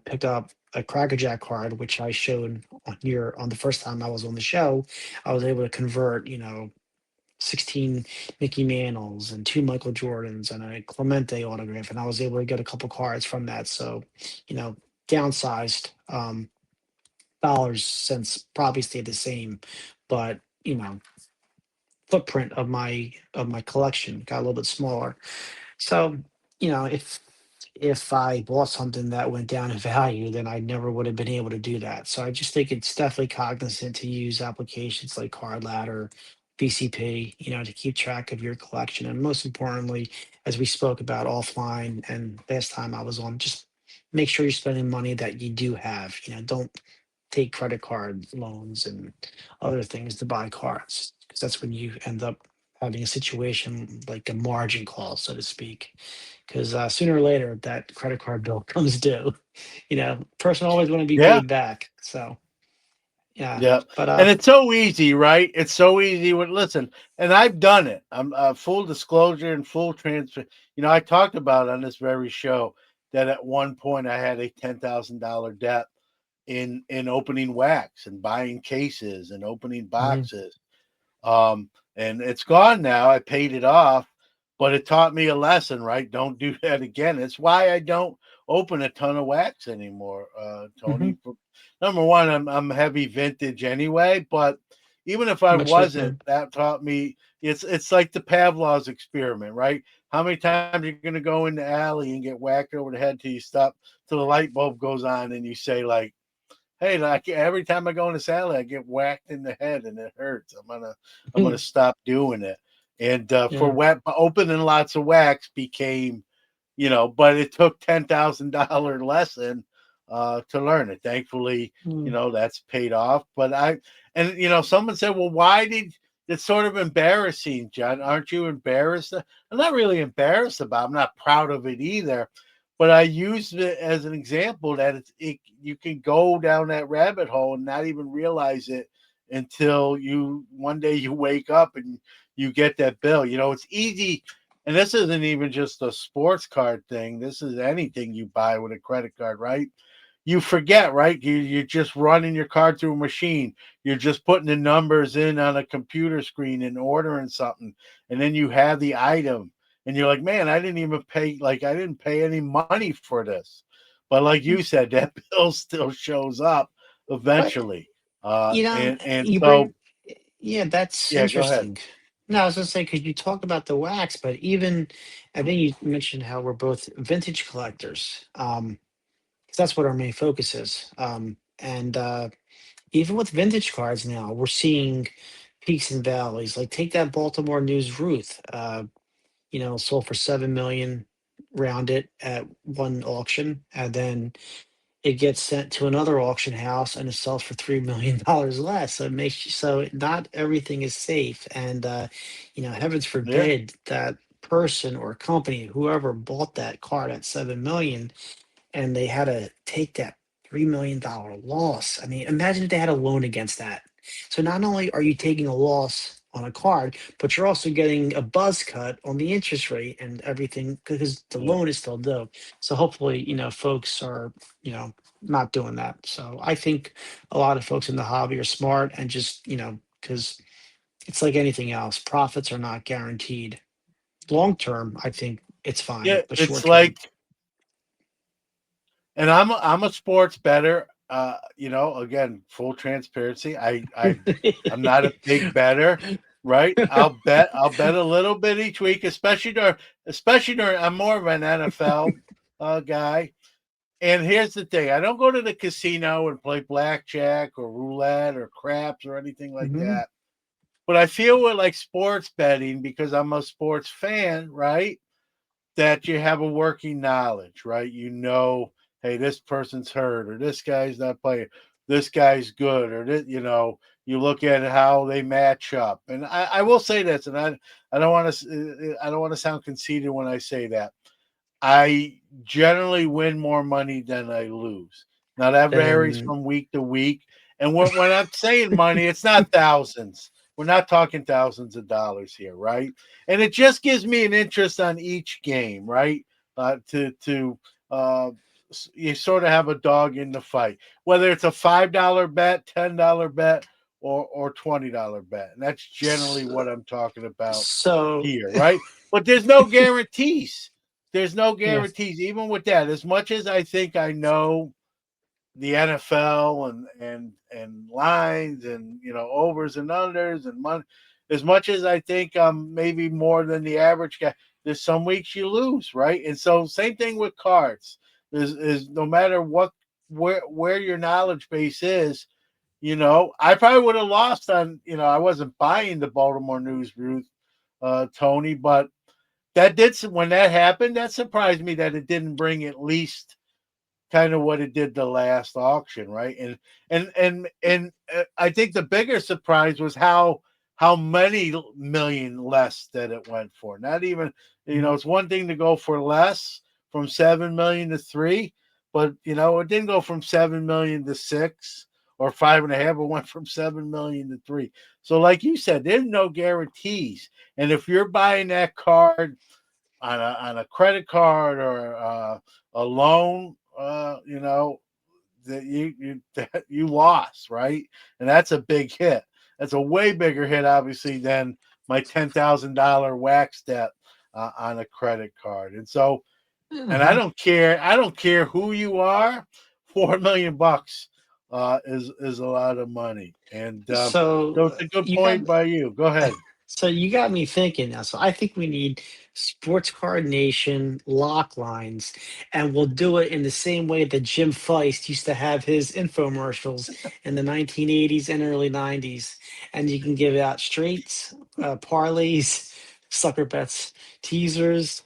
pick up a Cracker Jack card, which I showed on the first time I was on the show. I was able to convert, 16 Mickey Mantles and two Michael Jordans and a Clemente autograph, and I was able to get a couple cards from that. So, you know, downsized. Dollars since probably stayed the same, but footprint of my collection got a little bit smaller. So, if I bought something that went down in value, then I never would have been able to do that. So I just think it's definitely cognizant to use applications like Card Ladder, BCP, to keep track of your collection. And most importantly, as we spoke about offline and last time I was on, just make sure you're spending money that you do have. Don't take credit card loans and other things to buy cars because that's when you end up having a situation like a margin call, so to speak. Because sooner or later, that credit card bill comes due. Person always want to be Yeah. paid back. So yeah, Yeah, but and it's so easy, right? It's so easy. With listen, and I've done it. I'm full disclosure and full transfer. I talked about on this very show that at one point I had a $10,000 debt in opening wax and buying cases and opening mhm, boxes. And it's gone now. I paid it off, but it taught me a lesson, right? Don't do that again. It's why I don't open a ton of wax anymore, mhm, Tony. Number one, I'm heavy vintage anyway, but even if I much like wasn't, them. that taught me it's like the Pavlov's experiment, right? How many times you're gonna go in the alley and get whacked over the head till you stop till the light bulb goes on and you say like, hey, like every time I go in the salad, I get whacked in the head and it hurts. I'm gonna stop doing it. And for Yeah. wet opening lots of wax became, but it took $10,000 lesson to learn it. Thankfully, Mm. that's paid off. But someone said, well, why did it's sort of embarrassing, John? Aren't you embarrassed? I'm not really embarrassed about it. I'm not proud of it either, but I used it as an example that you can go down that rabbit hole and not even realize it until you one day you wake up and you get that bill. It's easy, and this isn't even just a sports card thing. This is anything you buy with a credit card, right? You forget, right? You're just running your card through a machine. You're just putting the numbers in on a computer screen and ordering something, and then you have the item, and you're like, man, I didn't even pay. Like I didn't pay any money for this, but like you said, that bill still shows up But eventually. And you so yeah, that's yeah, go ahead. interesting. No, I was gonna say because you talk about the wax, but even I think you mentioned how we're both vintage collectors. 'Cause that's what our main focus is. And even with vintage cards now, we're seeing peaks and valleys. Like take that Baltimore News Ruth, sold for 7 million, round it at one auction, and then it gets sent to another auction house and it sells for $3 million less. So it makes you so not everything is safe. And heavens Yeah, forbid that person or company, whoever bought that card at 7 million and they had to take that $3 million loss. I mean, imagine if they had a loan against that. So not only are you taking a loss on a card, but you're also getting a buzz cut on the interest rate and everything because the yeah, loan is still due. So hopefully, folks are, not doing that. So I think a lot of folks in the hobby are smart and just, because it's like anything else, profits are not guaranteed. Long term, I think it's fine, yeah. but It's short term. like, and I'm a sports better. Again, full transparency. I'm not a big better. right? I'll bet a little bit each week, especially during. I'm more of an NFL guy. And here's the thing: I don't go to the casino and play blackjack or roulette or craps or anything like Hmm. that. But I feel with like sports betting because I'm a sports fan, right? That you have a working knowledge, right? You know, hey, this person's hurt or this guy's not playing, this guy's good, or this, you look at how they match up. And I will say this, and I don't want to sound conceited when I say that. I generally win more money than I lose. Now that varies Then from week to week. And when I'm saying money, it's not thousands. We're not talking thousands of dollars here, right? And it just gives me an interest on each game, right? Uh, you sort of have a dog in the fight, whether it's a $5 bet, $10 bet, or $20 bet, and that's generally what I'm talking about so here, right? But there's no guarantees. There's no yes. guarantees, even with that. As much as I think I know the NFL and lines and overs and unders and money, as much as I think I'm maybe more than the average guy, there's some weeks you lose, right? And so same thing with cards. Is no matter what where your knowledge base is, I probably would have lost on, I wasn't buying the Baltimore News, Ruth, Tony, but that did when that happened, that surprised me that it didn't bring at least kind of what it did the last auction, right? And I think the bigger surprise was how many million less that it went for. Not even, Mhm. it's one thing to go for less from 7 million to 3, but it didn't go from 7 million to 6 or 5.5. It went from 7 million to 3. So, like you said, there's no guarantees. And if you're buying that card on a credit card or a loan, that that you lost, right? And that's a big hit. That's a way bigger hit, obviously, than my $10,000 wax debt on a credit card. And so, and I Mhm. don't care. I don't care who you are. 4 million bucks is a lot of money, and So so it's a good you got point by you. Go ahead. so you got me thinking now. So I think we need sports card nation lock lines, and we'll do it in the same way that Jim Feist used to have his infomercials in the 1980s and early 90s. And you can give out straights, parlays, sucker bets, teasers,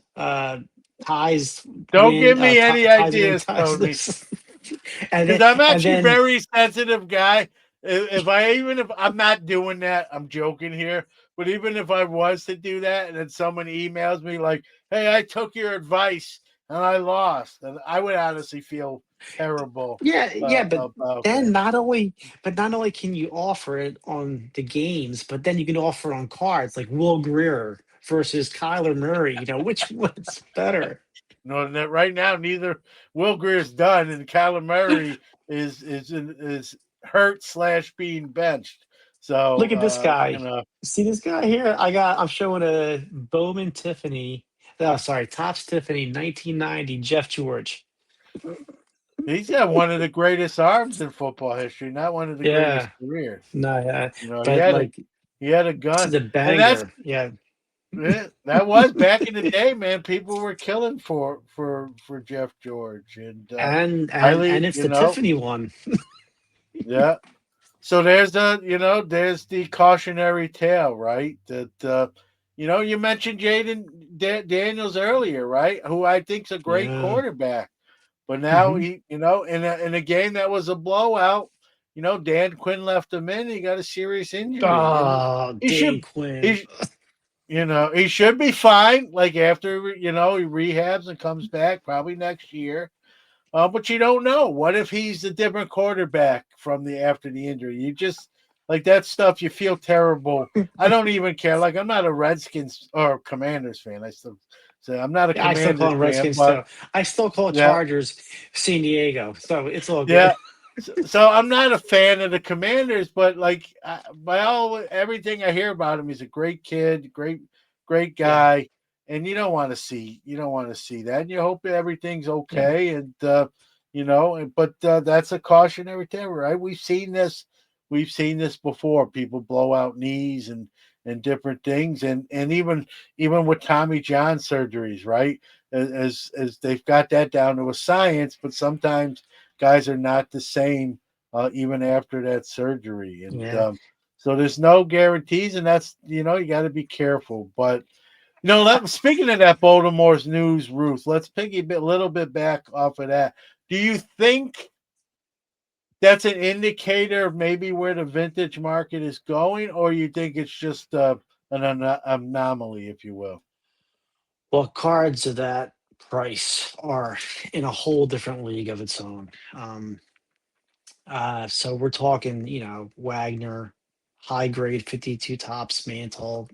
ties Don't give me any ties win, ideas, ties Tony. lose. and Because then I'm and actually a then very sensitive guy. Even if I'm not doing that, I'm joking here. But even if I was to do that, and then someone emails me like, "Hey, I took your advice and I lost," and I would honestly feel terrible yeah, yeah, but about then that. not only can you offer it on the games, but then you can offer it on cards like Will Greer versus Kyler Murray. Which one's better? That right now, neither Will Greer's done, and Kyler Murray is hurt slash being benched. So Look at this guy. See this guy here? I'm showing a Bowman Tiffany. Oh, sorry, Topps Tiffany 1990 Jeff George. he's got one of the greatest arms in football history, not one of the greatest Yeah, careers. no, yeah, He but had a like he had a this is gun, a and that's banger. Yeah, that was back in the day, man. People were killing for Jeff George, and and highly, it's the Tiffany one. yeah. So there's the cautionary tale, right? That you mentioned Jaden Daniels earlier, right? Who I think's a great Yeah. quarterback, but now Hmm. he, in a game that was a blowout, Dan Quinn left him in. He got a serious injury, and Oh, he Dan should Quinn. he he should be fine. Like after he rehabs and comes back probably next year. But you don't know. What if he's a different quarterback from the after the injury? You just like that stuff. You feel terrible. I don't even care. Like I'm not a Redskins or Commanders fan. I still say I'm not a Yeah, I still call Commanders them fan, Redskins but too. I still call yeah, Chargers San Diego, so it's all good. yeah. So I'm not a fan of the Commanders, but like by all everything I hear about him, he's a great kid, great Yeah, guy, and you don't want to see that. And you hope everything's yeah, okay, and but that's a cautionary tale, right? We've seen this before. People blow out knees, and and different things, and even with Tommy John surgeries, right? As they've got that down to a science, but sometimes guys are not the same even after that surgery, and Yeah. so there's no guarantees, and that's you got to be careful. But speaking of that Baltimore's news, Ruth, let's piggy a little bit back off of that. Do you think that's an indicator of maybe where the vintage market is going, or you think it's just an anomaly, if you will? Well, cards of that price are in a whole different league of its own. So we're talking, Wagner, high grade 52 tops mantle,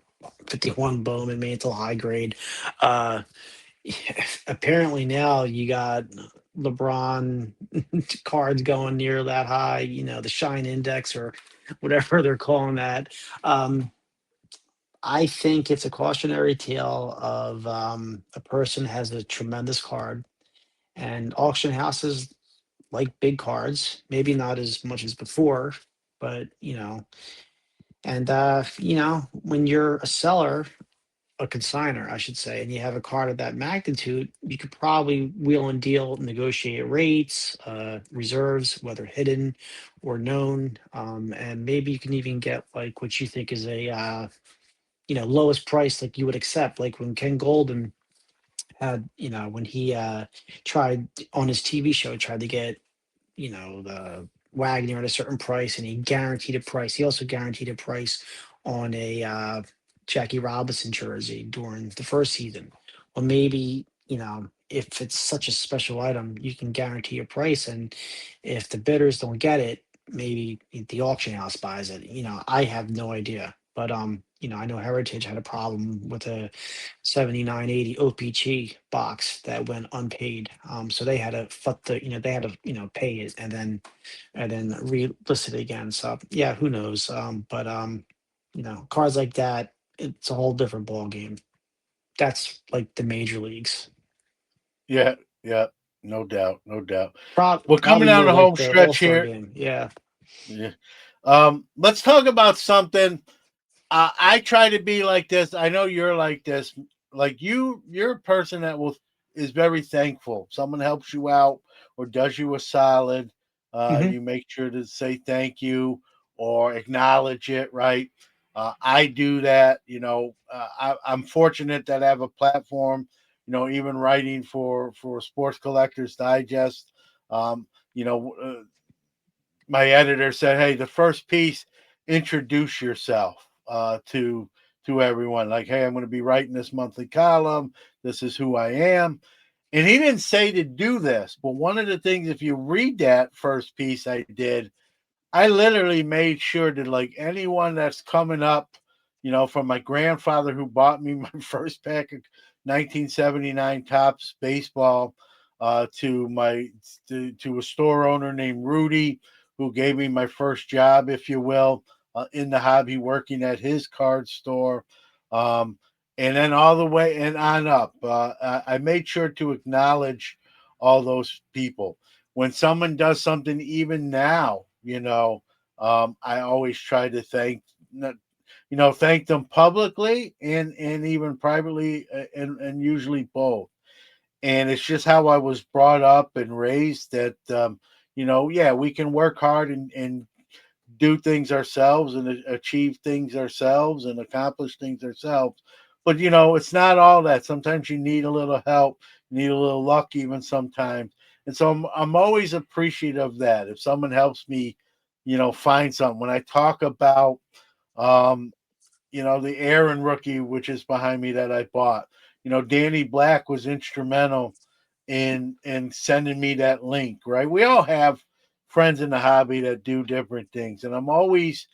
51 Bowman mantle, high grade. Uh, Apparently now you got LeBron cards going near that high, the shine index or whatever they're calling that. Um, I think it's a cautionary tale of a person has a tremendous card, and auction houses like big cards, maybe not as much as before, but and when you're a seller, a consigner, I should say, and you have a card of that magnitude, you could probably wheel and deal, negotiate rates, reserves, whether hidden or known, and maybe you can even get like what you think is a lowest price like you would accept, like when Ken Golden had, when he tried on his TV show, tried to get the Wagner at a certain price, and he guaranteed a price. He also guaranteed a price on a Jackie Robinson jersey during the first season. Well, maybe if it's such a special item, you can guarantee a price, and if the bidders don't get it, maybe the auction house buys it. I have no idea, but I know Heritage had a problem with a 7980 OPG box that went unpaid. So they had to they had to pay it and then relist it again. So yeah, who knows? But cards like that, it's a whole different ball game. That's like the major leagues. Yeah, yeah, no doubt, no doubt. Well, coming Probably down more the like home the All stretch Star here, game. Yeah. yeah. Let's talk about something. I try to be like this. I know you're like this. Like you're a person that is very thankful. Someone helps you out or does you a solid. Hmm. You make sure to say thank you or acknowledge it. Right. I do that. I'm fortunate that I have a platform. Even writing for Sports Collectors Digest. Um, you know, uh, my editor said, "Hey, the first piece, introduce yourself to everyone. Like, hey, I'm going to be writing this monthly column. This is who I am." And he didn't say to do this, but one of the things, if you read that first piece I did, I literally made sure that like anyone that's coming up, from my grandfather who bought me my first pack of 1979 Tops baseball, to a store owner named Rudy who gave me my first job, if you will, in the hobby, working at his card store, um, and then all the way and on up. I made sure to acknowledge all those people when someone does something, even now, I always try to thank them publicly and even privately, and usually both. And it's just how I was brought up and raised that, yeah, we can work hard and do things ourselves and achieve things ourselves and accomplish things ourselves. But it's not all that. Sometimes you need a little help, you need a little luck, even sometimes. And so I'm always appreciative of that. If someone helps me, find something. When I talk about, um, the Aaron rookie, which is behind me that I bought, Danny Black was instrumental in sending me that link. Right, we all have friends in the hobby that do different things, and I'm always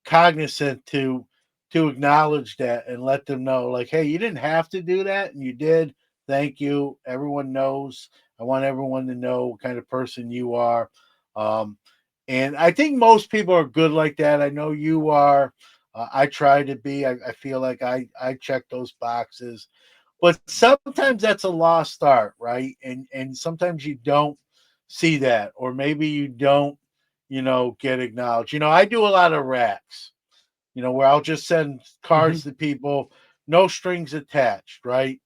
cognizant to acknowledge that and let them know, like, hey, you didn't have to do that, and you did. Thank you. Everyone knows. I want everyone to know what kind of person you are. Um, and I think most people are good like that. I know you are. I try to be. I feel like I check those boxes, but sometimes that's a lost art, right? And sometimes you don't see that, or maybe you don't, get acknowledged. I do a lot of racks, where I'll just send Hmm. cards to people, no strings attached, right?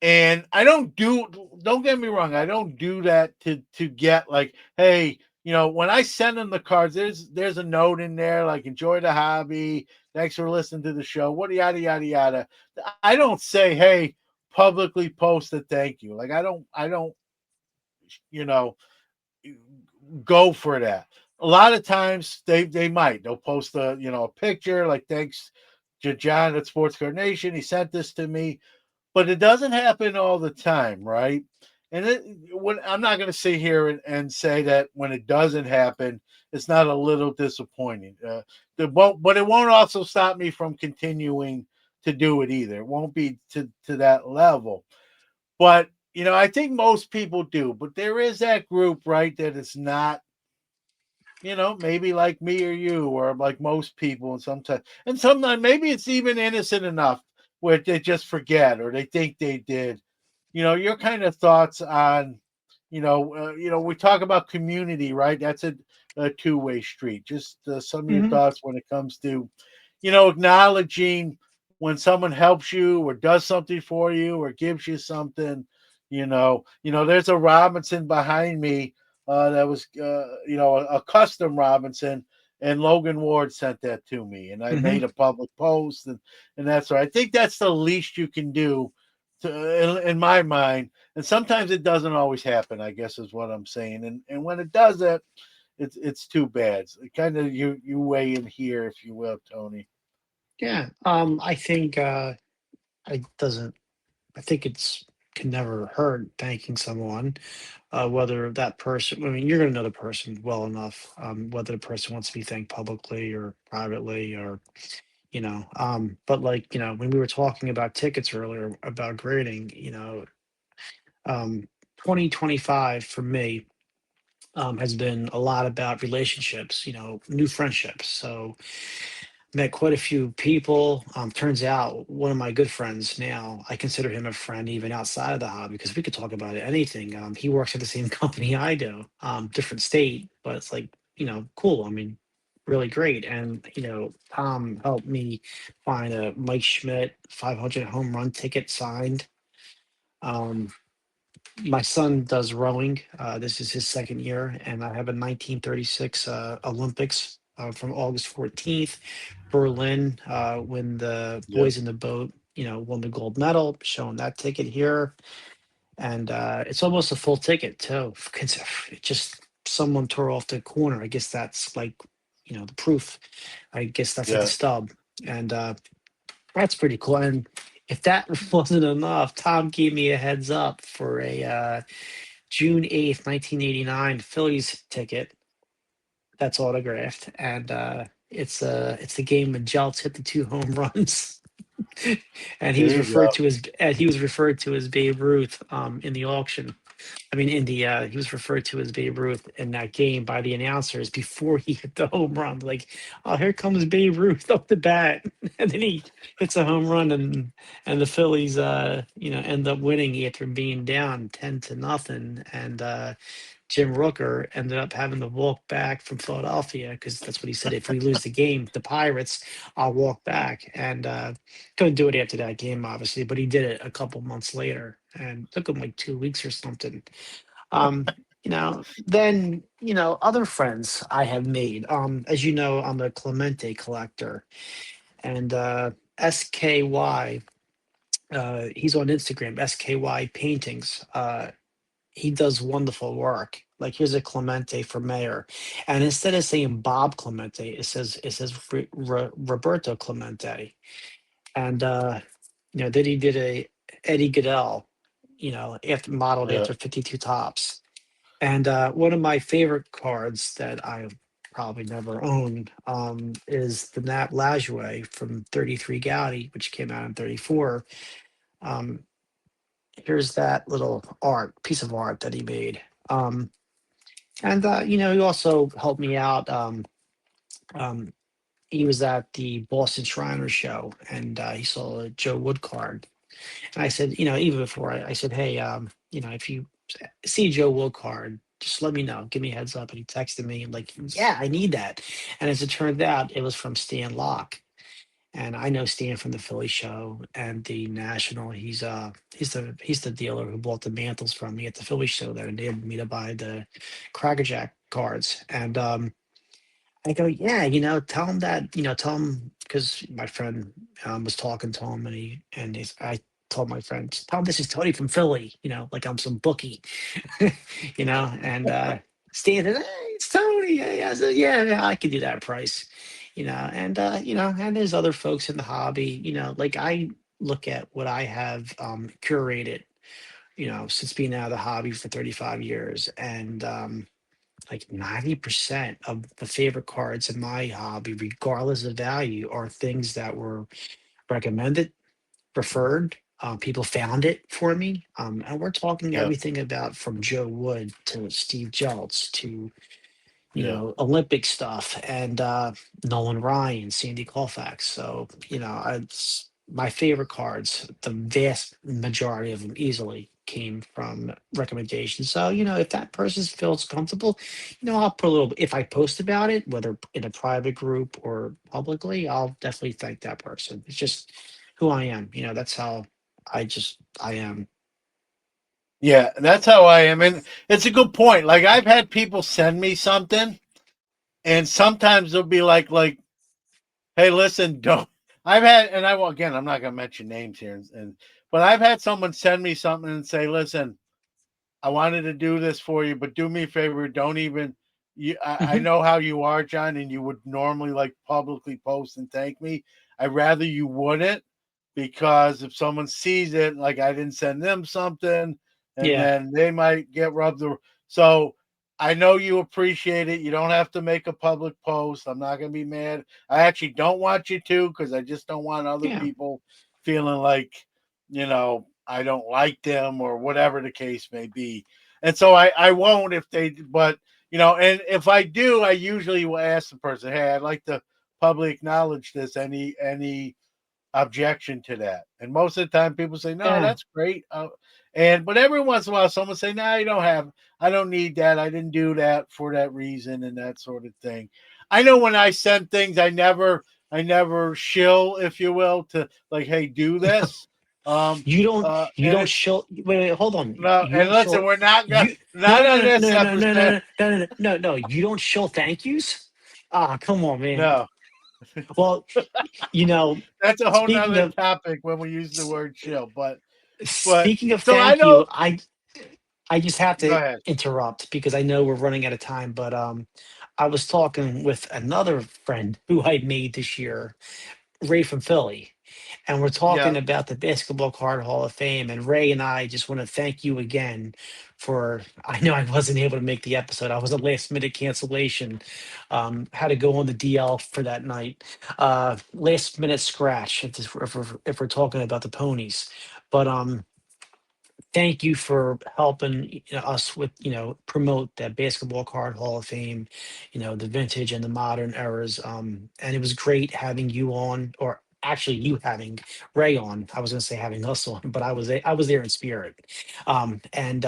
And I don't get me wrong, I don't do that to get like, hey, when I send them the cards, there's a note in there like enjoy the hobby, thanks for listening to the show, what yada yada yada. I don't say, hey, publicly post a thank you. Like I don't, you know, go for that. A lot of times they'll post a picture like thanks to John at Sports Card Nation. He sent this to me, but it doesn't happen all the time, right? And I'm not going to sit here and say that when it doesn't happen, it's not a little disappointing. But it won't also stop me from continuing to do it either. It won't be to that level. But I think most people do. But there is that group, right, that it's not, maybe like me or you or like most people, and sometimes maybe it's even innocent enough where they just forget or they think they did. Your kind of thoughts on, we talk about community, right? That's a two-way street. Just some of your Hmm. thoughts when it comes to, acknowledging when someone helps you or does something for you or gives you something. There's a Robinson behind me that was a custom Robinson, and Logan Ward sent that to me, and I Hmm. made a public post, and that's right. I think that's the least you can do, in my mind. And sometimes it doesn't always happen, I guess is what I'm saying. And when it does it, it's too bad. So kind of you weigh in here, if you will, Tony. Yeah. I think it doesn't. I think it's can never hurt thanking someone, whether that person. I mean, you're going to know the person well enough, whether the person wants to be thanked publicly or privately, or But like when we were talking about tickets earlier about grading, 2025 for me has been a lot about relationships, new friendships. So met quite a few people. Turns out one of my good friends now, I consider him a friend even outside of the hobby because we could talk about anything. He works at the same company I do, different state, but it's like, cool. I mean, really great. And, Tom helped me find a Mike Schmidt 500 home run ticket signed. Um, my son does rowing. This is his second year, and I have a 1936 Olympics from August 14th, Berlin, when the Yep. boys in the boat, won the gold medal. Showing that ticket here, and it's almost a full ticket too. It just someone tore off the corner. I guess that's like, the proof. I guess that's like the Yeah. stub, and that's pretty cool. And if that wasn't enough, Tom gave me a heads up for a June 8th, 1989 Phillies ticket that's autographed, and it's the game when Jelts hit the two home runs, and There you go. he was referred to as Babe Ruth in the auction. I mean, in the he was referred to as Babe Ruth in that game by the announcers before he hit the home run. Like, oh, here comes Babe Ruth up the bat, and then he hits a home run, and the Phillies, end up winning after being down 10-0, and Jim Rooker ended up having to walk back from Philadelphia because that's what he said. If we lose the game, the Pirates, I'll walk back. And couldn't do it after that game, obviously, but he did it a couple months later and took him like 2 weeks or something. Then, other friends I have made. As you know, I'm a Clemente collector, and SKY, he's on Instagram, SKY Paintings. He does wonderful work. Like here's a Clemente for mayor, and instead of saying Bob Clemente, it says Roberto Clemente, and then he did a Eddie Goodell, after modeled Yeah. after 52 tops, and one of my favorite cards that I probably never owned is the Nat Lajoie from 33 Gaudi, which came out in 34. Um, Here's that little piece of art that he made. And he also helped me out. Um, he was at the Boston Shriners show, and he saw a Joe Wood card. And I said, even before I said, hey, if you see Joe Wood card, Just let me know. Give me a heads up." And he texted me. I'm like, "Yeah, I need that." And as it turned out, it was from Stan Locke. And I know Stan from the Philly show and the National. He's the dealer who bought the mantles from me at the Philly show that enabled me to buy the Cracker Jack cards. And I go, "Yeah, tell him that, tell him," because my friend was talking to him, and I told my friend, "Just tell him this is Tony from Philly, like I'm some bookie," and Stan said, "Hey, it's Tony." I said, "Yeah, yeah, I can do that price," and there's other folks in the hobby, like I look at what I have curated, since being out of the hobby for 35 years, and like 90% of the favorite cards in my hobby, regardless of value, are things that were recommended, preferred. People found it for me. And we're talking Yeah, everything about from Joe Wood to Steve Jeltz to yeah, Olympic stuff, and Nolan Ryan, Sandy Koufax. So, it's my favorite cards. The vast majority of them easily came from recommendations. So, if that person feels comfortable, I'll put a little, if I post about it, whether in a private group or publicly, I'll definitely thank that person. It's just who I am. That's how I am. yeah. That's how I am, and it's a good point. Like I've had people send me something, and sometimes they'll be like, "Hey, listen, don't." I've had, and I will again. I'm not going to mention names here, but I've had someone send me something and say, "Listen, I wanted to do this for you, but do me a favor. Don't even. I Hmm. know how you are, John, and you would normally like publicly post and thank me. I'd rather you wouldn't because if someone sees it, like I didn't send them something, and Yeah. then they might get rubbed. So I know you appreciate it. You don't have to make a public post. I'm not going to be mad. I actually don't want you to because I just don't want other Yeah. people feeling like I don't like them or whatever the case may be. And so I won't if they, but and if I do, I usually will ask the person, "Hey, I'd like to publicly acknowledge this. Any objection to that?" And most of the time, people say, "No, Yeah. that's great." But every once in a while, someone say, "No, you don't have. I don't need that. I didn't do that for that reason and that sort of thing." I know when I send things, I never shill, if you will, to like, "Hey, do this." Um, You don't you and don't it's show wait, wait, hold on. no, You and don't listen, show we're not gonna you no not no on no this no no no no episode. no no no no no, you don't show thank yous? Ah, come on, man. No, Well, you know, that's a whole speaking nother of topic when we use the word chill. But speaking of so I thank you, don't. I just have Go to ahead. interrupt because I know we're running out of time, but I was talking with another friend who I made this year, Ray from Philly, and we're talking Yeah. about the Basketball Card Hall of Fame. And Ray and I just want to thank you again for. I know I wasn't able to make the episode. I was a last minute cancellation. Had to go on the DL for that night. Last minute scratch. If we're talking about the ponies, but thank you for helping us with promote that Basketball Card Hall of Fame, the vintage and the modern eras. And it was great having you on, or actually you having Ray on. I was going to say having us on, but I was there in spirit. And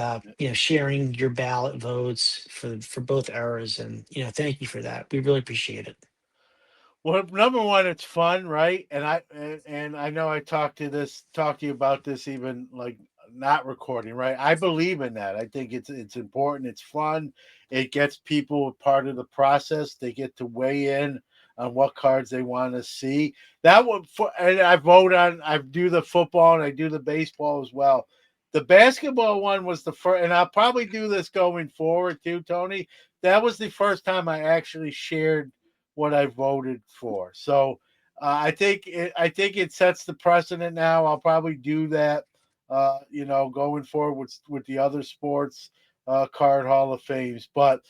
sharing your ballot votes for both eras, and thank you for that. We really appreciate it. Well, number one, it's fun, right? And I know I talked to you about this even like not recording, right? I believe in that. I think it's important. It's fun. It gets people part of the process. They get to weigh in on what cards they want to see. That would and I vote on. I do the football and I do the baseball as well. The basketball one was the first, and I'll probably do this going forward too, Tony. That was the first time I actually shared what I voted for. So I think it sets the precedent now. I'll probably do that. Going forward with the other sports card Hall of Fames. But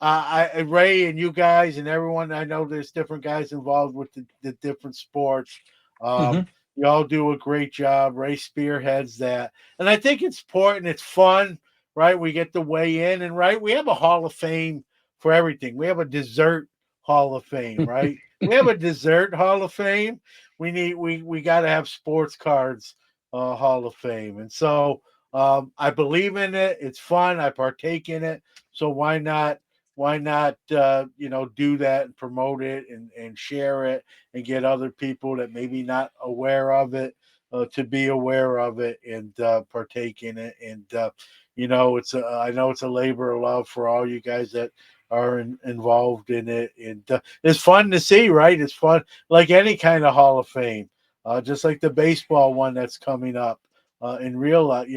Ray and you guys and everyone, I know there's different guys involved with the different sports. Hmm. You all do a great job. Ray spearheads that, and I think it's important. It's fun, right? We get to weigh in, and right, we have a Hall of Fame for everything. We have a dessert Hall of Fame, right? We have a dessert Hall of Fame. We got to have sports cards Hall of Fame, and so I believe in it. It's fun. I partake in it. So why not do that and promote it and share it and get other people that maybe not aware of it to be aware of it and partake in it. And I know it's a labor of love for all you guys that are involved in it. And it's fun to see, right? It's fun, like any kind of Hall of Fame, just like the baseball one that's coming up in real life,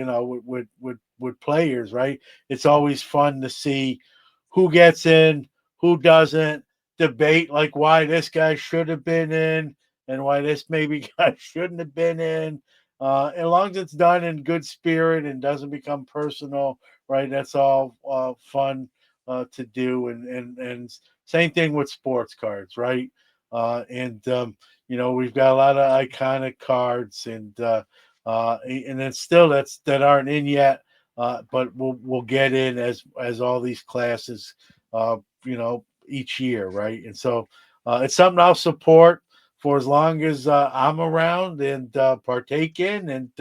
with players, right? It's always fun to see who gets in, who doesn't, debate like why this guy should have been in and why this maybe guy shouldn't have been in. As long as it's done in good spirit and doesn't become personal, right? That's all fun to do. And same thing with sports cards, right? And we've got a lot of iconic cards and then still that aren't in yet, but we'll get in as all these classes, each year, right? And so it's something I'll support for as long as I'm around and partake in. And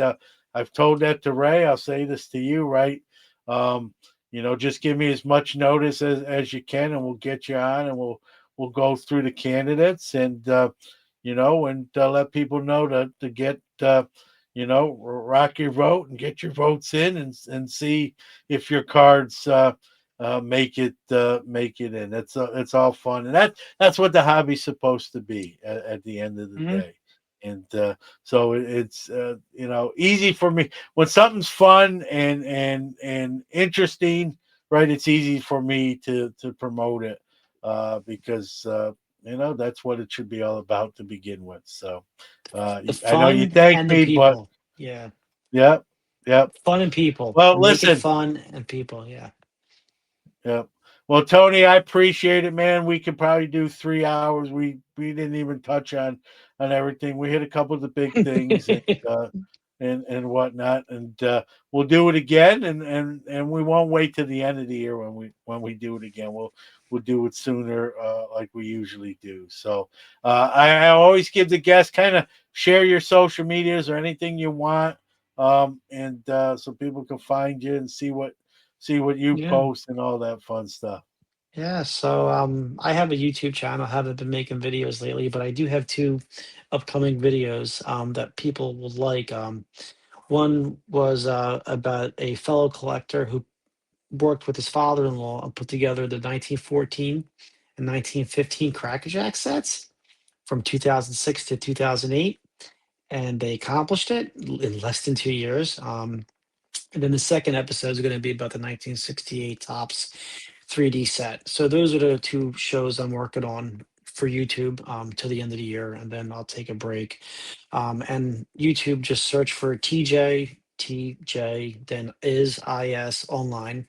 I've told that to Ray. I'll say this to you, right? Um, just give me as much notice as you can, and we'll get you on, and we'll go through the candidates and let people know to get rock your vote and get your votes in and see if your cards make it in. It's all fun, and that's what the hobby's supposed to be at the end of the Hmm. day. And so it's easy for me when something's fun and interesting, right? It's easy for me to promote it because that's what it should be all about to begin with. So The I know you fun thank and the me, but people. Yeah. yep, yep. Fun and people. Well, We make it listen, fun and people. Yeah. yep. Well, Tony, I appreciate it, man. We could probably do 3 hours. We didn't even touch on everything. We hit a couple of the big things and whatnot, and we'll do it again. And we won't wait to the end of the year when we do it again. We'll do it sooner, like we usually do. So I always give the guests kind of share your social medias or anything you want, and so people can find you and see what you Yeah. post and all that fun stuff. Yeah. So I have a YouTube channel. Haven't been making videos lately, but I do have two upcoming videos that people will like. One was about a fellow collector who worked with his father-in-law and put together the 1914 and 1915 Cracker Jack sets from 2006 to 2008, and they accomplished it in less than 2 years. And then the second episode is going to be about the 1968 Tops 3D set. So those are the two shows I'm working on for YouTube to the end of the year, and then I'll take a break. And YouTube, just search for TJ, then is online,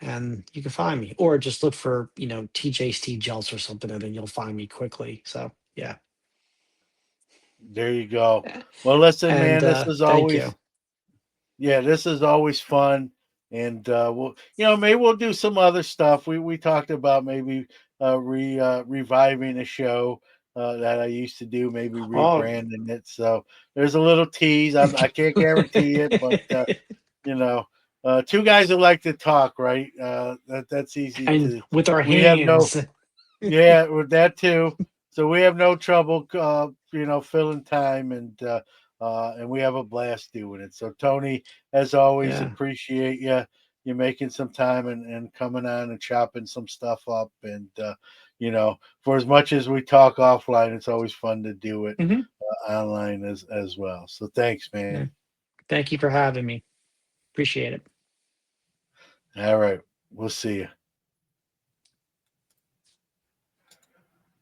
and you can find me. Or just look for TJ Steve Jeltz or something, and then you'll find me quickly. So yeah. There you go. Eh, Well, listen, and man, this is thank you. always yeah, this is always fun, and maybe we'll do some other stuff. We talked about maybe reviving a show that I used to do, maybe Oh. rebranding it. So there's a little tease. I can't guarantee it, but you know, two guys who like to talk, right? That's easy And to. with our We have no hands. yeah, with that too. So we have no trouble, filling time, and we have a blast doing it. So Tony, as always, Yeah. appreciate you making some time and coming on and chopping some stuff up. And for as much as we talk offline, it's always fun to do it Hmm. online as well. So thanks, man. Yeah. Thank you for having me. Appreciate it. All right, we'll see you.